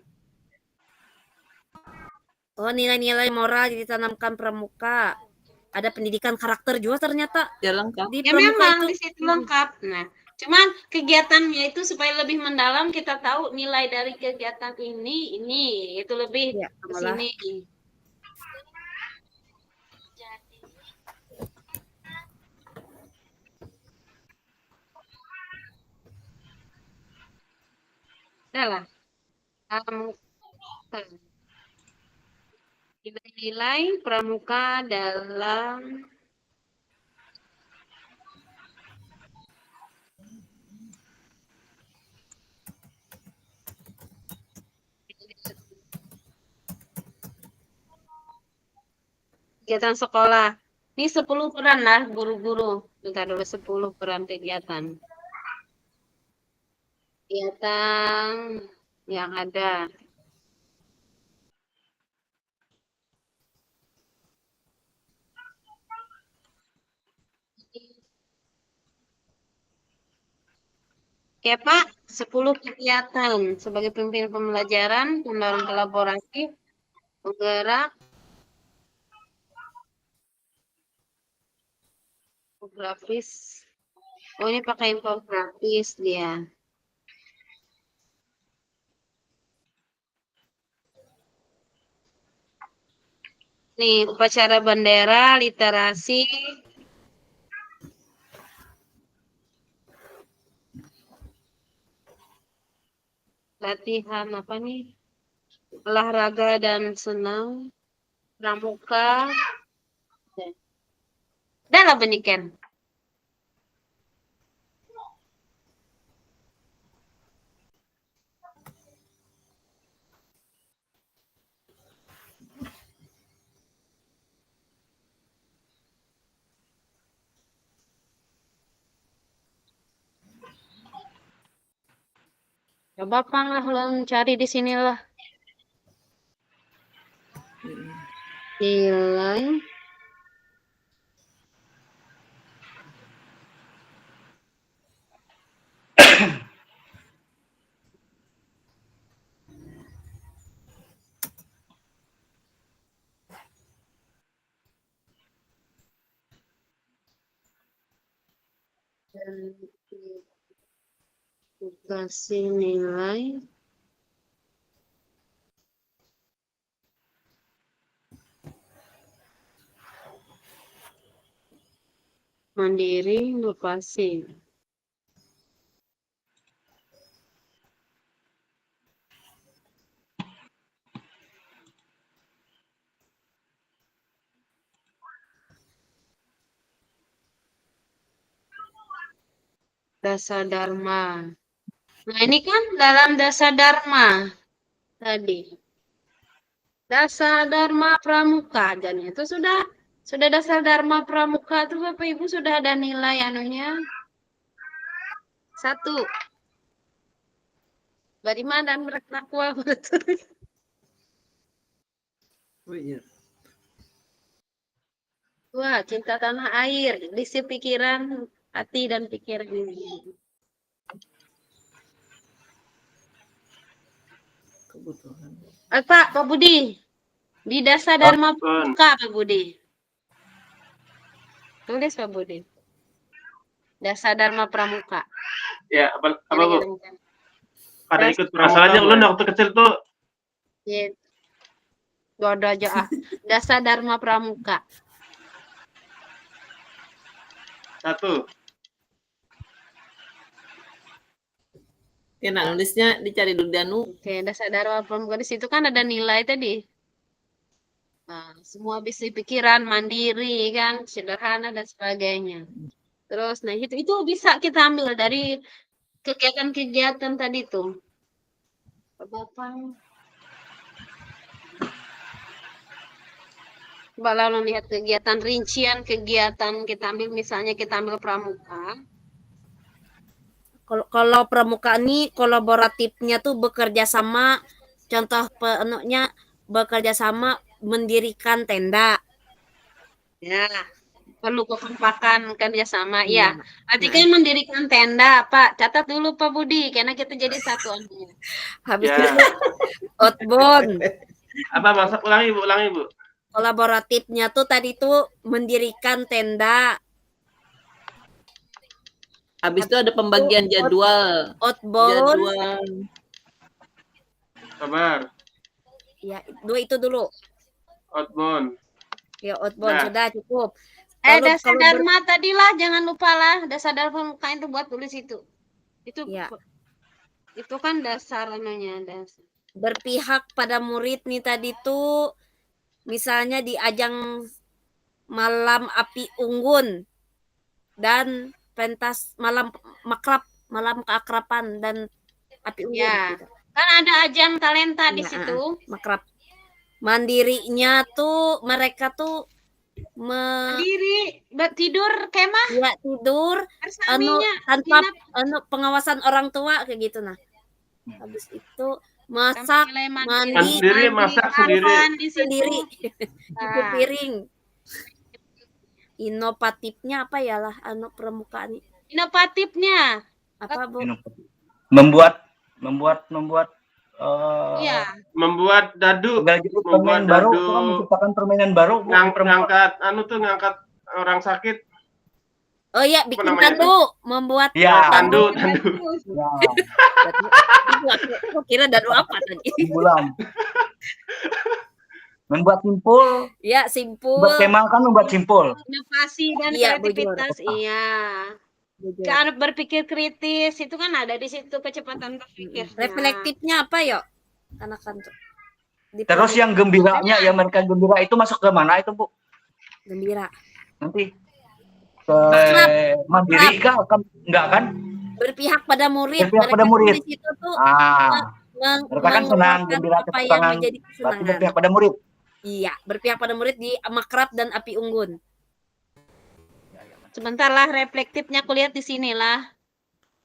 Oh, nilai-nilai moral ditanamkan pramuka. Ada pendidikan karakter juga ternyata Ya lengkap. di Ya pramuka memang itu. di situ lengkap. Nah, cuman kegiatannya itu supaya lebih mendalam kita tahu nilai dari kegiatan ini itu lebih Ya, ke malah. sini. Udah lah. Nilai-nilai pramuka dalam kegiatan sekolah. Ini 10 peran lah guru-guru. Bentar dulu 10 peran kegiatan. Kegiatan yang ada. Oke Pak, 10 kegiatan sebagai pemimpin pembelajaran, pendorong kolaborasi, penggerak, infografis. Oh ini pakai infografis dia. Nih upacara bendera, literasi. Latihan apa nih? Olahraga dan senam, pramuka. Udah lah Beniken. Coba Pang lah cari di sinilah. Nilai dan kasih nilai mandiri, inovasi. Dasa Dharma. Nah, ini kan dalam Dasa Dharma tadi. Dasa Dharma Pramuka dan itu sudah Dasa Dharma Pramuka itu Bapak Ibu sudah ada nilai anunya. 1. Beriman dan bertakwa. Oh iya. 2. Cinta tanah air, isi pikiran, hati dan pikiran ini. Kebutuhan. Pak Budi, di Dasa Dharma Pramuka Pak Budi. Tulis Pak Budi. Dasa Dharma Pramuka. ya apa Bu? Pada Das- ikut masalahnya lu waktu kecil tuh Ya. Gua ada aja ah. Dasa Dharma Pramuka. 1. Ya, nak nulisnya dicari dulu Danu. Oke, dasar darah pramuka di situ kan ada nilai tadi. Nah, semua bisa pikiran, mandiri kan, sederhana dan sebagainya. Terus, nah itu bisa kita ambil dari kegiatan-kegiatan tadi tuh. Bapak. Coba lalu lihat kegiatan rincian, kegiatan kita ambil misalnya kita ambil pramuka. Kalau pramuka ini kolaboratifnya tuh bekerja sama, contoh penuhnya bekerja sama mendirikan tenda. Ya, perlu kekompakan kerjasama. Iya. Ya, arti kan mendirikan tenda, Pak. Catat dulu Pak Budi, karena kita jadi satu anunya. Habis Ya. itu outbound. Apa maksud ulangi Bu? Kolaboratifnya tuh tadi tuh mendirikan tenda. Habis itu ada pembagian jadwal. Outbound. Jadwal. Sabar. Ya, itu dulu. Outbound. Ya, outbound Nah. sudah cukup. Dasar dharma tadilah, jangan lupa lah. Dasar dharma itu buat tulis itu. Ya. Itu kan dasar anunya, dasar. Berpihak pada murid nih tadi tuh misalnya di ajang malam api unggun dan pentas malam keakraban dan api unggun. Ya. Gitu. Kan ada ajang talenta di Ya, situ. makrab. Mandirinya tuh mereka tuh Mandiri, tidur kemah, ya tidur bersaminya, tanpa nginap, pengawasan orang tua kayak gitu nah. Habis itu masak, sampai Mandiri, masak sendiri. makan di situ. sendiri. Nah. Cuci piring. Inovatifnya apa ya lah pramuka nih? Inovatifnya, Apa Bu? Membuat iya, Membuat dadu, permainan baru, menciptakan permainan baru. ngangkat orang sakit. Oh iya, bikin namanya tandu, membuat Ya, Tandu. ya, Aku kira dadu apa tadi? bulan. Membuat simpul, Ya, simpul. berkemah kan membuat simpul. inovasi dan Iya, kreativitas, bujur. iya. Jujur. Kan berpikir kritis itu kan ada di situ kecepatan berpikir. Reflektifnya apa yuk? Anak-anak tuh. Terus yang gembiranya, yang mereka gembira itu masuk ke mana itu Bu? Gembira. Nanti ke mandiri kah? Enggak kan? Berpihak pada murid. Berpihak pada murid. Di situ tuh Mereka kan senang, gembira, apa yang kesenangan. menjadi Berarti kesenangan. berpihak pada murid. Iya, berpihak pada murid di makrab dan api unggun. Sebentar lah, reflektifnya aku lihat di sini lah.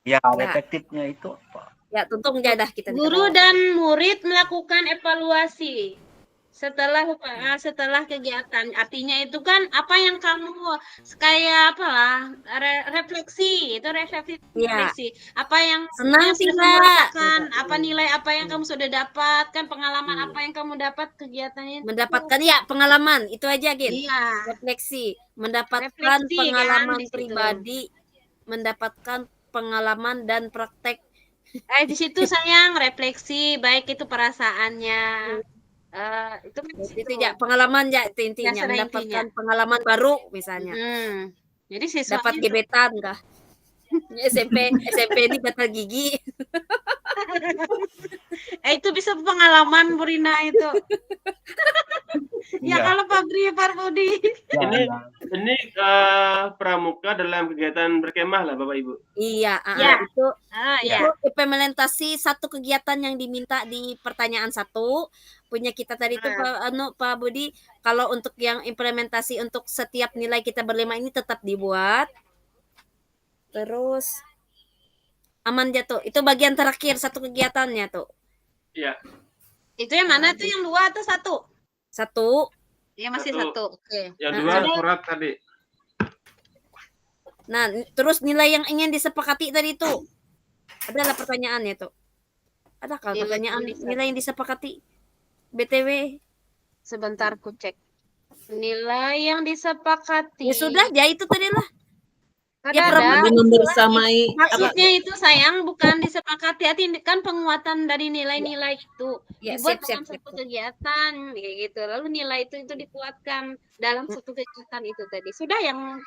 Ya, reflektifnya itu apa? Ya, tuntung jadah kita. Guru dan murid melakukan evaluasi setelah kegiatan. Artinya itu kan apa yang kamu kayak apalah refleksi, itu refleksi. Apa yang Senang sih, sudah kamu Kak. rasakan, apa nilai apa yang kamu sudah dapatkan, pengalaman apa yang kamu dapat kegiatannya. Mendapatkan ya pengalaman, itu aja Gin. Iya. Refleksi, mendapatkan Refleksi, pengalaman kan, di situ. pribadi, mendapatkan pengalaman dan praktek. Di situ sayang refleksi, baik itu perasaannya. Itu ya pengalaman ya itu intinya, Dasar mendapatkan intinya. pengalaman baru misalnya. Jadi siswanya Dapat gebetan kah? SMP ini gatal gigi. Itu bisa pengalaman Bu Rina itu. Ya Iya. kalau Pak Budi. Ini pramuka dalam kegiatan berkemah lah Bapak Ibu. Iya, Ya. itu Ya. implementasi satu kegiatan yang diminta di pertanyaan 1 punya kita tadi itu Pak Budi. Kalau untuk yang implementasi untuk setiap nilai kita berlima ini tetap dibuat. Terus aman jatuh. Itu bagian terakhir satu kegiatannya tuh. Iya. Itu yang mana tuh, yang 2 atau 1? 1. Ya masih Satu. 1. Oke. Yang 2 surat tadi. Nah, terus nilai yang ingin disepakati tadi itu adalah pertanyaannya tuh. Adakah Nilai pertanyaan yang nilai yang disepakati? BTW. Sebentar ku cek. Nilai yang disepakati. Ya sudah, ya itu tadi lah. Ada. Lebih membersamai Maksudnya itu sayang bukan disepakati, kan penguatan dari nilai-nilai itu Ya, dibuat siap, dalam satu kegiatan kayak gitu. Lalu nilai itu dikuatkan dalam satu kegiatan itu tadi. Sudah yang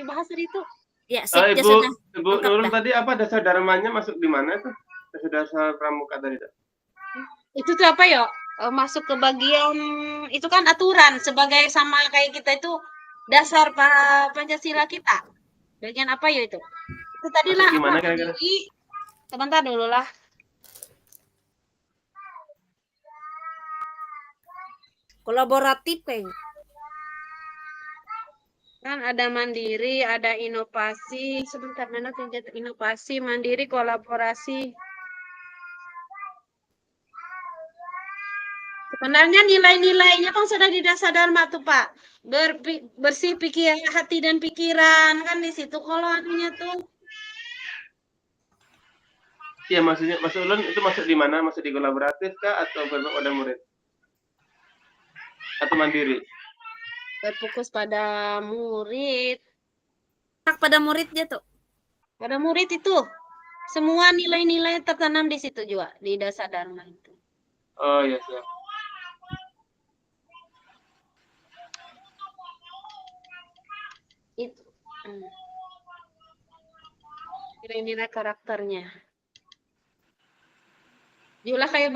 dibahas tadi itu. Ya, sip, ya Ibu sudah. Ibu Lengkap Nurul dah. tadi apa dasar dharmanya masuk di mana tuh? Dasar pramuka tadi tuh. Itu tuh apa ya? Masuk ke bagian itu kan aturan sebagai sama kayak kita itu dasar Pancasila kita. Bagian apa ya itu? Itu tadi Masuk lah gimana apa? kira-kira? Jadi, sebentar dulu lah. Kolaboratif kayaknya. Kan ada mandiri, ada inovasi. Sebentar, mana kegiatan inovasi, mandiri, kolaborasi. Sebenarnya nilai-nilainya kan sudah di dasar dharma tuh Pak. Bersih pikiran, hati dan pikiran kan di situ kalau anunya tuh. Iya, maksudnya Mas Ulun itu masuk di mana? Masuk di kolaboratif kah atau pada murid? Atau mandiri? Berfokus pada murid. Pada muridnya tuh. Pada murid itu semua nilai-nilai tertanam di situ juga di dasar dharma itu. Oh iya siap. Itu nilai-nilai karakternya. Julah kayak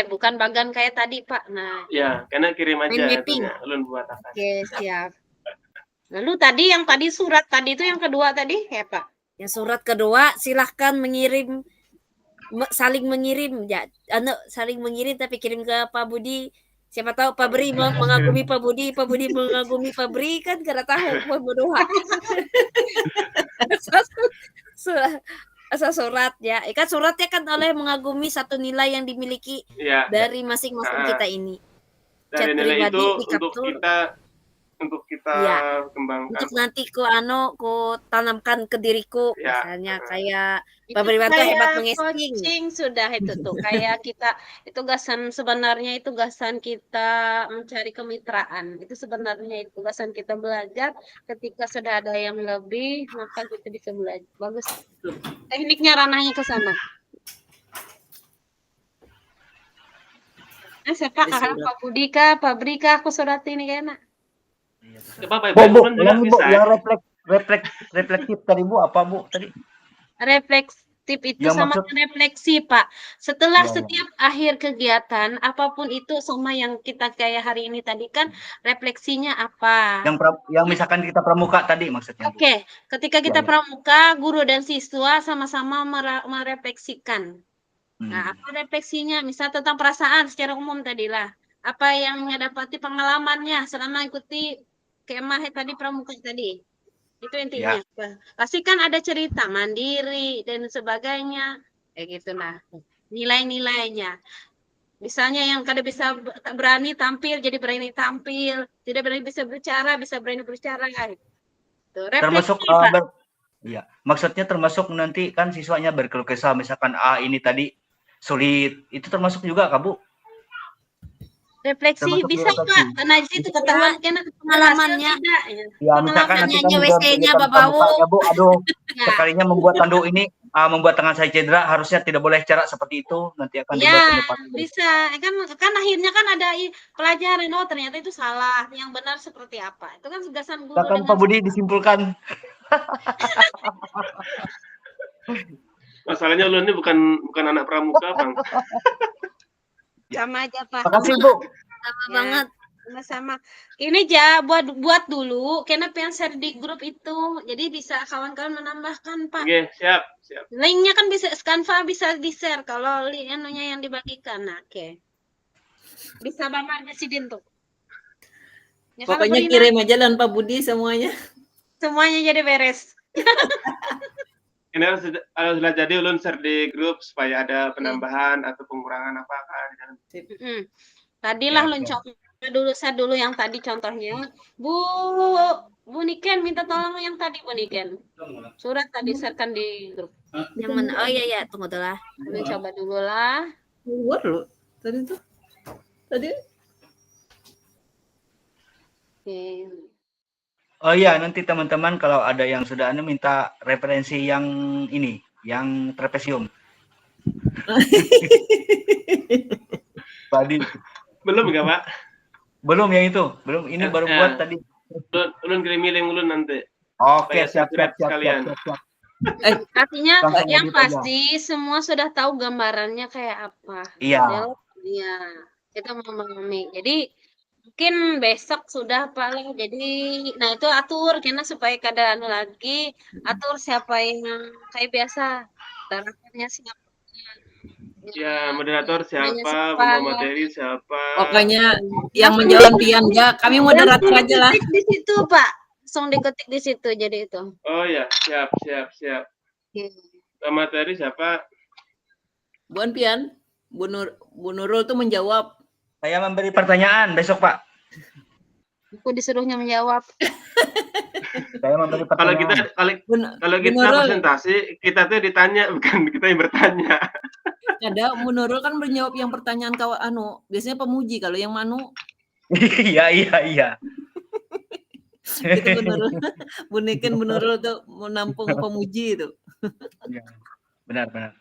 bukan bagan kayak tadi Pak. Nah, Ya, karena kirim aja Mind mapping. itunya. Ulun buat apa? oke siap. Lalu tadi yang tadi surat tadi itu yang kedua tadi ya Pak. Yang surat kedua silahkan mengirim saling mengirim ya, saling mengirim tapi kirim ke Pak Budi. Siapa tahu Pak Bri mengagumi Pak Budi mengagumi Pak Bri kan karena tahu bodoh. Asal surat ya. Kan suratnya kan oleh mengagumi satu nilai yang dimiliki Iya. dari masing-masing kita ini. Dari Chat nilai pribadi itu dikaptur. untuk kita Iya. kembangkan. Untuk nanti ku tanamkan ke diriku Ya. misalnya kayak Itu Pak Beriwanto kayak hebat mengesting. coaching sudah itu tuh kayak kita itu sebenarnya itu gasan kita mencari kemitraan itu sebenarnya itu gasan kita belajar ketika sudah ada yang lebih maka kita bisa belajar bagus tekniknya ranahnya ke sana. Siapa kakak Pak Budi kah Pak Bri kah aku surat ini kayaknya. Coba Pak Bu, Ulun juga Bu, bisa. yang reflektif tadi Bu apa Bu tadi? Reflektif itu Yang sama maksud- refleksi Pak. Setelah Ya. setiap akhir kegiatan apapun itu sama yang kita kayak hari ini tadi kan refleksinya apa? Yang misalkan kita pramuka tadi maksudnya Bu. Oke, ketika kita Ya. pramuka, guru dan siswa sama-sama merefleksikan. Nah, Hmm. apa refleksinya? Misal tentang perasaan secara umum tadilah. Apa yang dapati pengalamannya selama ikuti kemah tadi pramuka tadi. Itu intinya. Pasti kan ada cerita mandiri dan sebagainya. Kayak gitu nah. Nilai-nilainya. Misalnya yang kada bisa berani tampil jadi berani tampil, tidak berani bisa berani berbicara kayak. Tuh, Termasuk refleksi, Pak. ya, maksudnya termasuk nanti kan siswanya berkeluh kesah misalkan ini tadi sulit, itu termasuk juga Kak Bu? Refleksi Termasuk bisa refleksi. Pak, karena di situ ketahuan kena pengalamannya. tidak. Ya, misalkan nanti kan Pengalamannya WC-nya kegiatan bau. pramuka, ya Bu, aduh, Ya. sekalinya membuat tanduk ini membuat tangan saya cedera, harusnya tidak boleh cara seperti itu, nanti akan Ya, dibuat depan. bisa. Kan akhirnya kan ada pelajaran, oh ternyata itu salah, yang benar seperti apa. Itu kan tugasan guru Silakan Pak Budi disimpulkan. Masalahnya Ulun ini bukan anak pramuka, Bang. sama aja Pak. Makasih Bu. Sama Ya. banget. Sama-sama. Ini aja buat dulu, kenapa yang share di grup itu. Jadi bisa kawan-kawan menambahkan, Pak. Oke, siap. Linknya kan bisa Canva bisa di-share kalau anunya yang dibagikan. Nah, oke. Bisa Bapak Presiden tuh. Ya, kan, Pokoknya Brina? kirim aja lan Pak Budi semuanya. Semuanya jadi beres. Ini haruslah jadi Ulun share di grup supaya ada penambahan atau pengurangan apakah. Tadilah Ya, luncup saya dulu yang tadi contohnya. Bu Niken minta tolong yang tadi Bu Niken. Surat tadi sharekan di grup. Yang mana? Oh iya, tunggu dulu lah. Kalian coba dulu lah. Keluar loh. Tadi Oke. Oh iya, nanti teman-teman kalau ada yang sudah minta referensi yang ini, yang trapesium. Tadi Belum enggak, Pak? belum yang itu, belum ini baru buat tadi. Ulun kirim link Ulun nanti. Oke, supaya siap siap siap siap sekalian. siap. Artinya Langsung yang edit aja. pasti semua sudah tahu gambarannya kayak apa. Iya. Model, ya, kita memahami. Jadi mungkin besok sudah Pak lah. Jadi, nah itu atur karena supaya kada anu lagi, atur siapa yang kayak biasa. Tarakannya siapa. Ya, moderator Nanya siapa, siapa. pembawa materi siapa. Pokoknya yang menjawab Pian ya, kami moderator Langsung aja lah. diketik di situ Pak. Langsung diketik di situ jadi itu. Oh ya, siap siap siap. Oke. Pembawa materi siapa? Buan Pian, Bu Nurul tuh menjawab. Saya memberi pertanyaan besok, Pak. Aku disuruhnya menjawab. Saya memberi Kalau kita pertanyaan. kalau Bu kita Nurul, presentasi, kita tuh ditanya bukan kita yang bertanya. ada Bu Nurul kan menjawab yang pertanyaan biasanya pemuji, kalau yang Manu Iya, iya, iya. itu Bu Nurul. Bu Nurul tuh menampung pemuji itu. Iya. Benar, benar.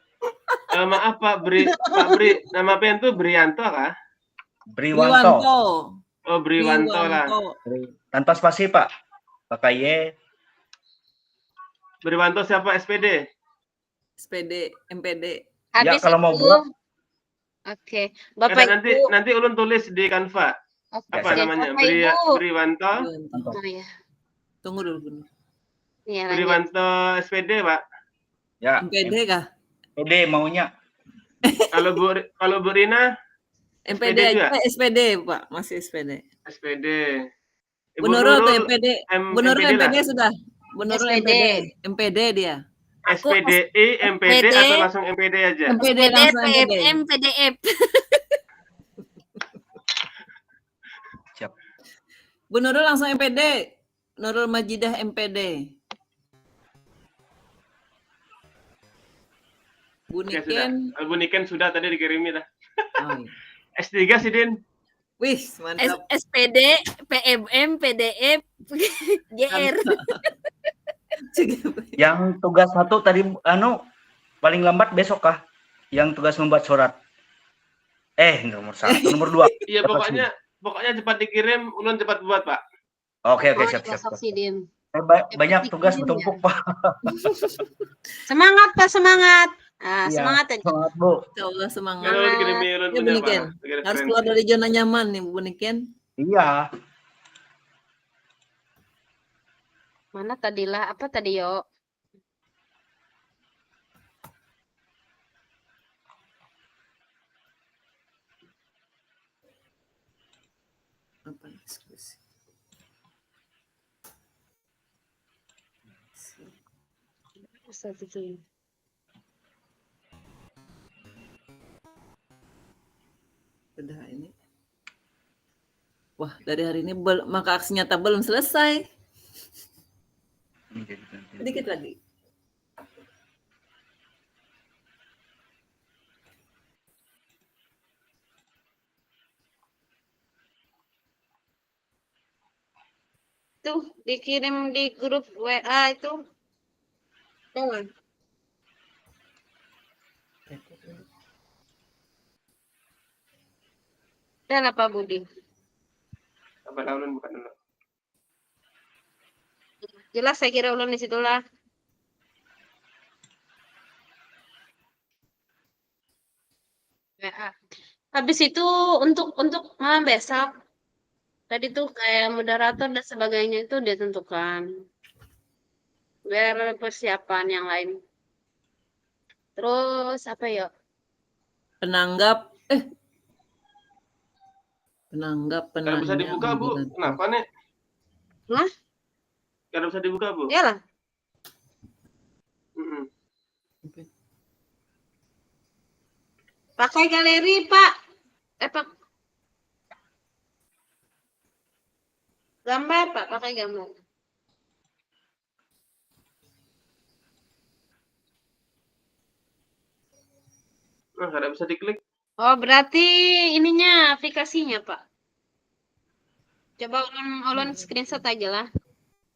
Maaf Pak Bri, nama pen tuh Brianto kah? Briwanto. Oh Briwanto lah. Tanpa spasi, Pak. Pakai Y. Briwanto siapa SPD? SPD, MPD. Ya, Habis kalau mau itu, buat. oke, Bapak Ibu. Nanti ulun tulis di Canva. Oke, Apa namanya? Bapak Ibu. Briwanto. Oh ya. Tunggu dulu, Bu Nurul. Iya, lanjut. Briwanto SPD, Pak. Ya. MPD kah? MPD maunya. Kalau Bu Rina MPD SPD aja, juga? SPD, Pak. Masih SPD. SPD. Bu Nurul tuh Nurul, MPD. Bu Nurul MPD lah. MPD sudah. Bu Nurul SPD. MPD dia. SPDI, MPD atau langsung MPD aja? MPD langsung MPD. PDM, PDF. Siap. Bu Nurul langsung MPD. Nurul Majidah MPD. Bu Oke, sudah. Niken. Bu Niken sudah tadi dikirimi dah. Oh, iya. S3 sih, Din. Wih, mantap. SPD, PMM, PDF, GR. Yang tugas satu tadi paling lambat besok kah? Yang tugas membuat surat. Nomor 1, nomor 2. Iya, pokoknya cepat dikirim, ulun cepat buat, Pak. Oke, Oh, siap. besok sih, Din. Banyak tugas bertumpuk, Pak. Semangat, Pak, semangat. Iya, Semangat aja. Semangat, Bu. Insyaallah semangat. Kalau dikirimi ulun Ya, Bu punya, Niken. Pak. Harus keluar dari zona nyaman nih, Bu Niken. Iya. Mana tadilah? Apa tadi, yo? Apa diskusi? Satu tuh. Udah ini. Wah, dari hari ini maka aksi nyata belum selesai. Sedikit lagi. Tuh, dikirim di grup WA itu. Jangan. Dan apa Budi? Apa ulun bukan dulu. Jelas saya kira ulun di situlah. WA. Habis itu untuk besok tadi tuh kayak moderator dan sebagainya itu ditentukan. Biar persiapan yang lain. Terus apa ya? Penanggap Kalau bisa dibuka, Bu. Kenapa nih? Hah? Kalau bisa dibuka, Bu. Iyalah. Pakai galeri, Pak. Pak. Gambar, Pak. Pakai gambar. Nah, kada bisa diklik. Oh, berarti ininya aplikasinya, Pak. Coba ulun screenshot aja lah.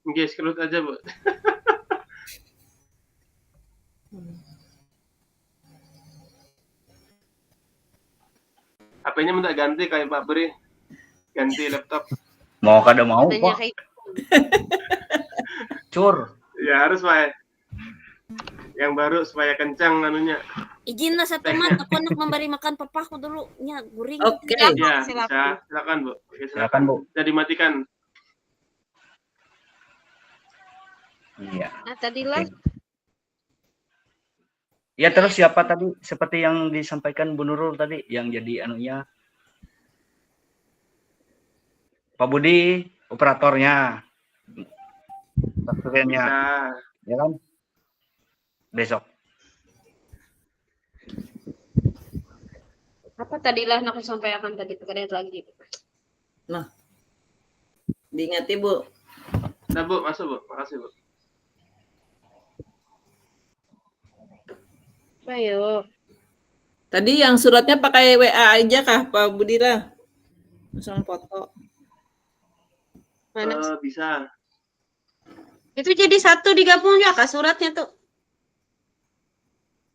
Oke, screenshot aja, Bu. HP-nya minta ganti kayak Pak Bri. Ganti laptop. Mau kada mau, Katanya Pak. kayak Cur. Ya harus Pak. Yang baru supaya kencang anunya. Izin lah satu mat, aku nak memberi makan papaku dulu. Nya guring. Oke. Ya, Silakan. bisa. Silakan, Bu. Oke, Silakan, Bu. Jadi dimatikan. Iya. Nah, tadilah Ya terus siapa tadi seperti yang disampaikan Bu Nurul tadi yang jadi anunya Pak Budi operatornya, Bisa. ya kan? Besok. apa tadilah nak sampaikan tadi itu kada lagi. Nah, diingati Bu. Nah, Bu, masuk, Bu. Makasih, Bu. Ayo. Tadi yang suratnya pakai WA aja kah Pak Budira? Langsung foto. Mana? Bisa. Itu jadi satu digabung ya kak suratnya tuh.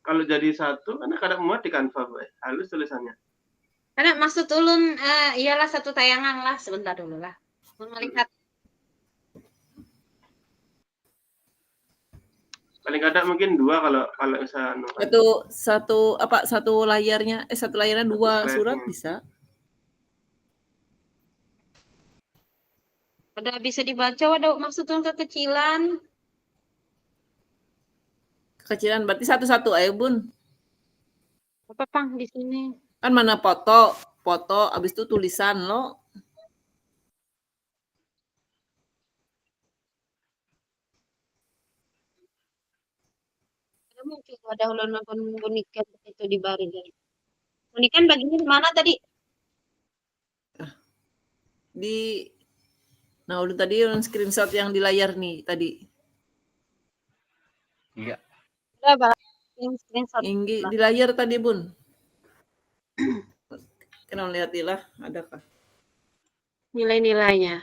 Kalau jadi satu, kan kadang muat di Canva, Bu. Halus tulisannya. Karena maksud ulun iyalah satu tayangan lah sebentar dulu lah. Ulun melihat Paling kadang mungkin 2 kalau misalnya Satu layarnya dua slide-nya. surat bisa. ada bisa dibaca ada maksud ulun kekecilan. Kekecilan berarti satu-satu ayo Bun. Apa pang di sini? Kan mana foto abis itu tulisan lo. Ada muncul ada ulun nonton unikan itu di baris. Unikan baginya di mana tadi? Nah udah tadi screenshot yang di layar nih tadi. Iya. Udah balas screenshot. Inggi di layar tadi Bun. Kenal lihatilah adakah? Nilai-nilainya.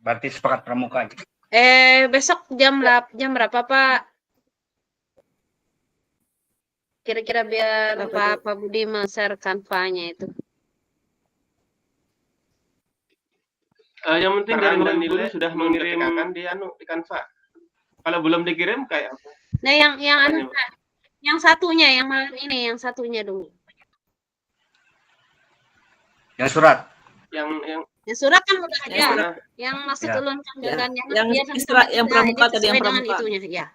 Berarti sepakat pramuka aja. Besok jam berapa Pak? Kira-kira biar Apa Pak Budi men-share Canva-nya itu. Yang penting dari Peran dan nilai sudah mengirim di Canva. Kalau belum dikirim kayak apa? Nah, Apanya, Bu? yang satunya, yang malam ini, yang satunya dulu. Yang surat. Yang surat kan udah ada. Yang surat. Yang maksud Ya. ulun kan dengan yang pramuka tadi yang dengan pramuka. itunya, ya.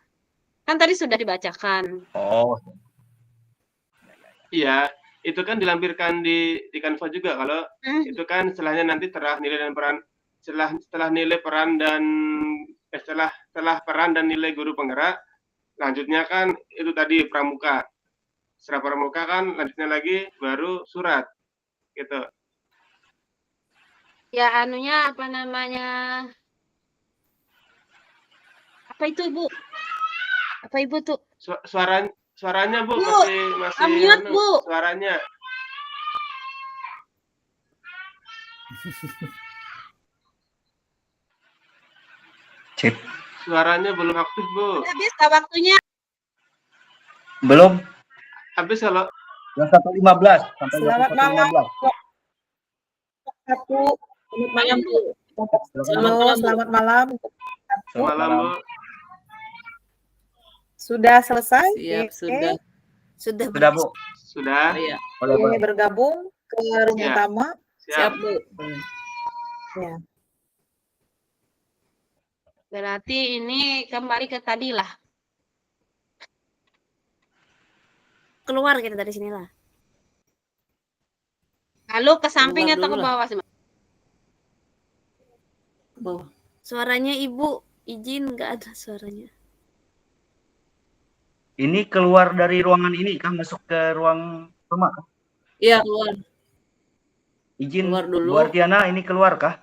Kan tadi sudah dibacakan. Oh. Iya, itu kan dilampirkan di Canva juga. Kalau itu kan setelahnya nanti setelah nilai dan peran setelah nilai peran dan setelah peran dan nilai guru penggerak, lanjutnya kan itu tadi pramuka. Setelah pramuka kan lanjutnya lagi baru surat. Gitu. Ya anunya apa namanya? Apa itu, Bu? Apa Ibu tuh? Suaranya Bu, Bu, masih unmute, Bu. Suaranya. Cip. Suaranya belum aktif, Bu. Habis waktunya. Belum. Habis kalau Yang 1.15 sampai Selamat malam. 1.15. Selamat malam Bu. Selamat malam. malam, Bu. Sudah selesai? Siap Oke. sudah. Sudah, Bu. Sudah. Iya. Boleh, Oke, boleh. bergabung ke room Ya. utama. Siap Bu. Ya. Berarti ini kembali ke tadi lah. Keluar kita dari sini lah. Lalu ke samping Keluar atau ke dulu lah. bawah sih, Mbak? Bu. Suaranya Ibu izin nggak ada suaranya. Ini keluar dari ruangan ini kan masuk ke ruang rumah. Iya keluar. Izin Keluar dulu. Bu Artiana ini keluar kah?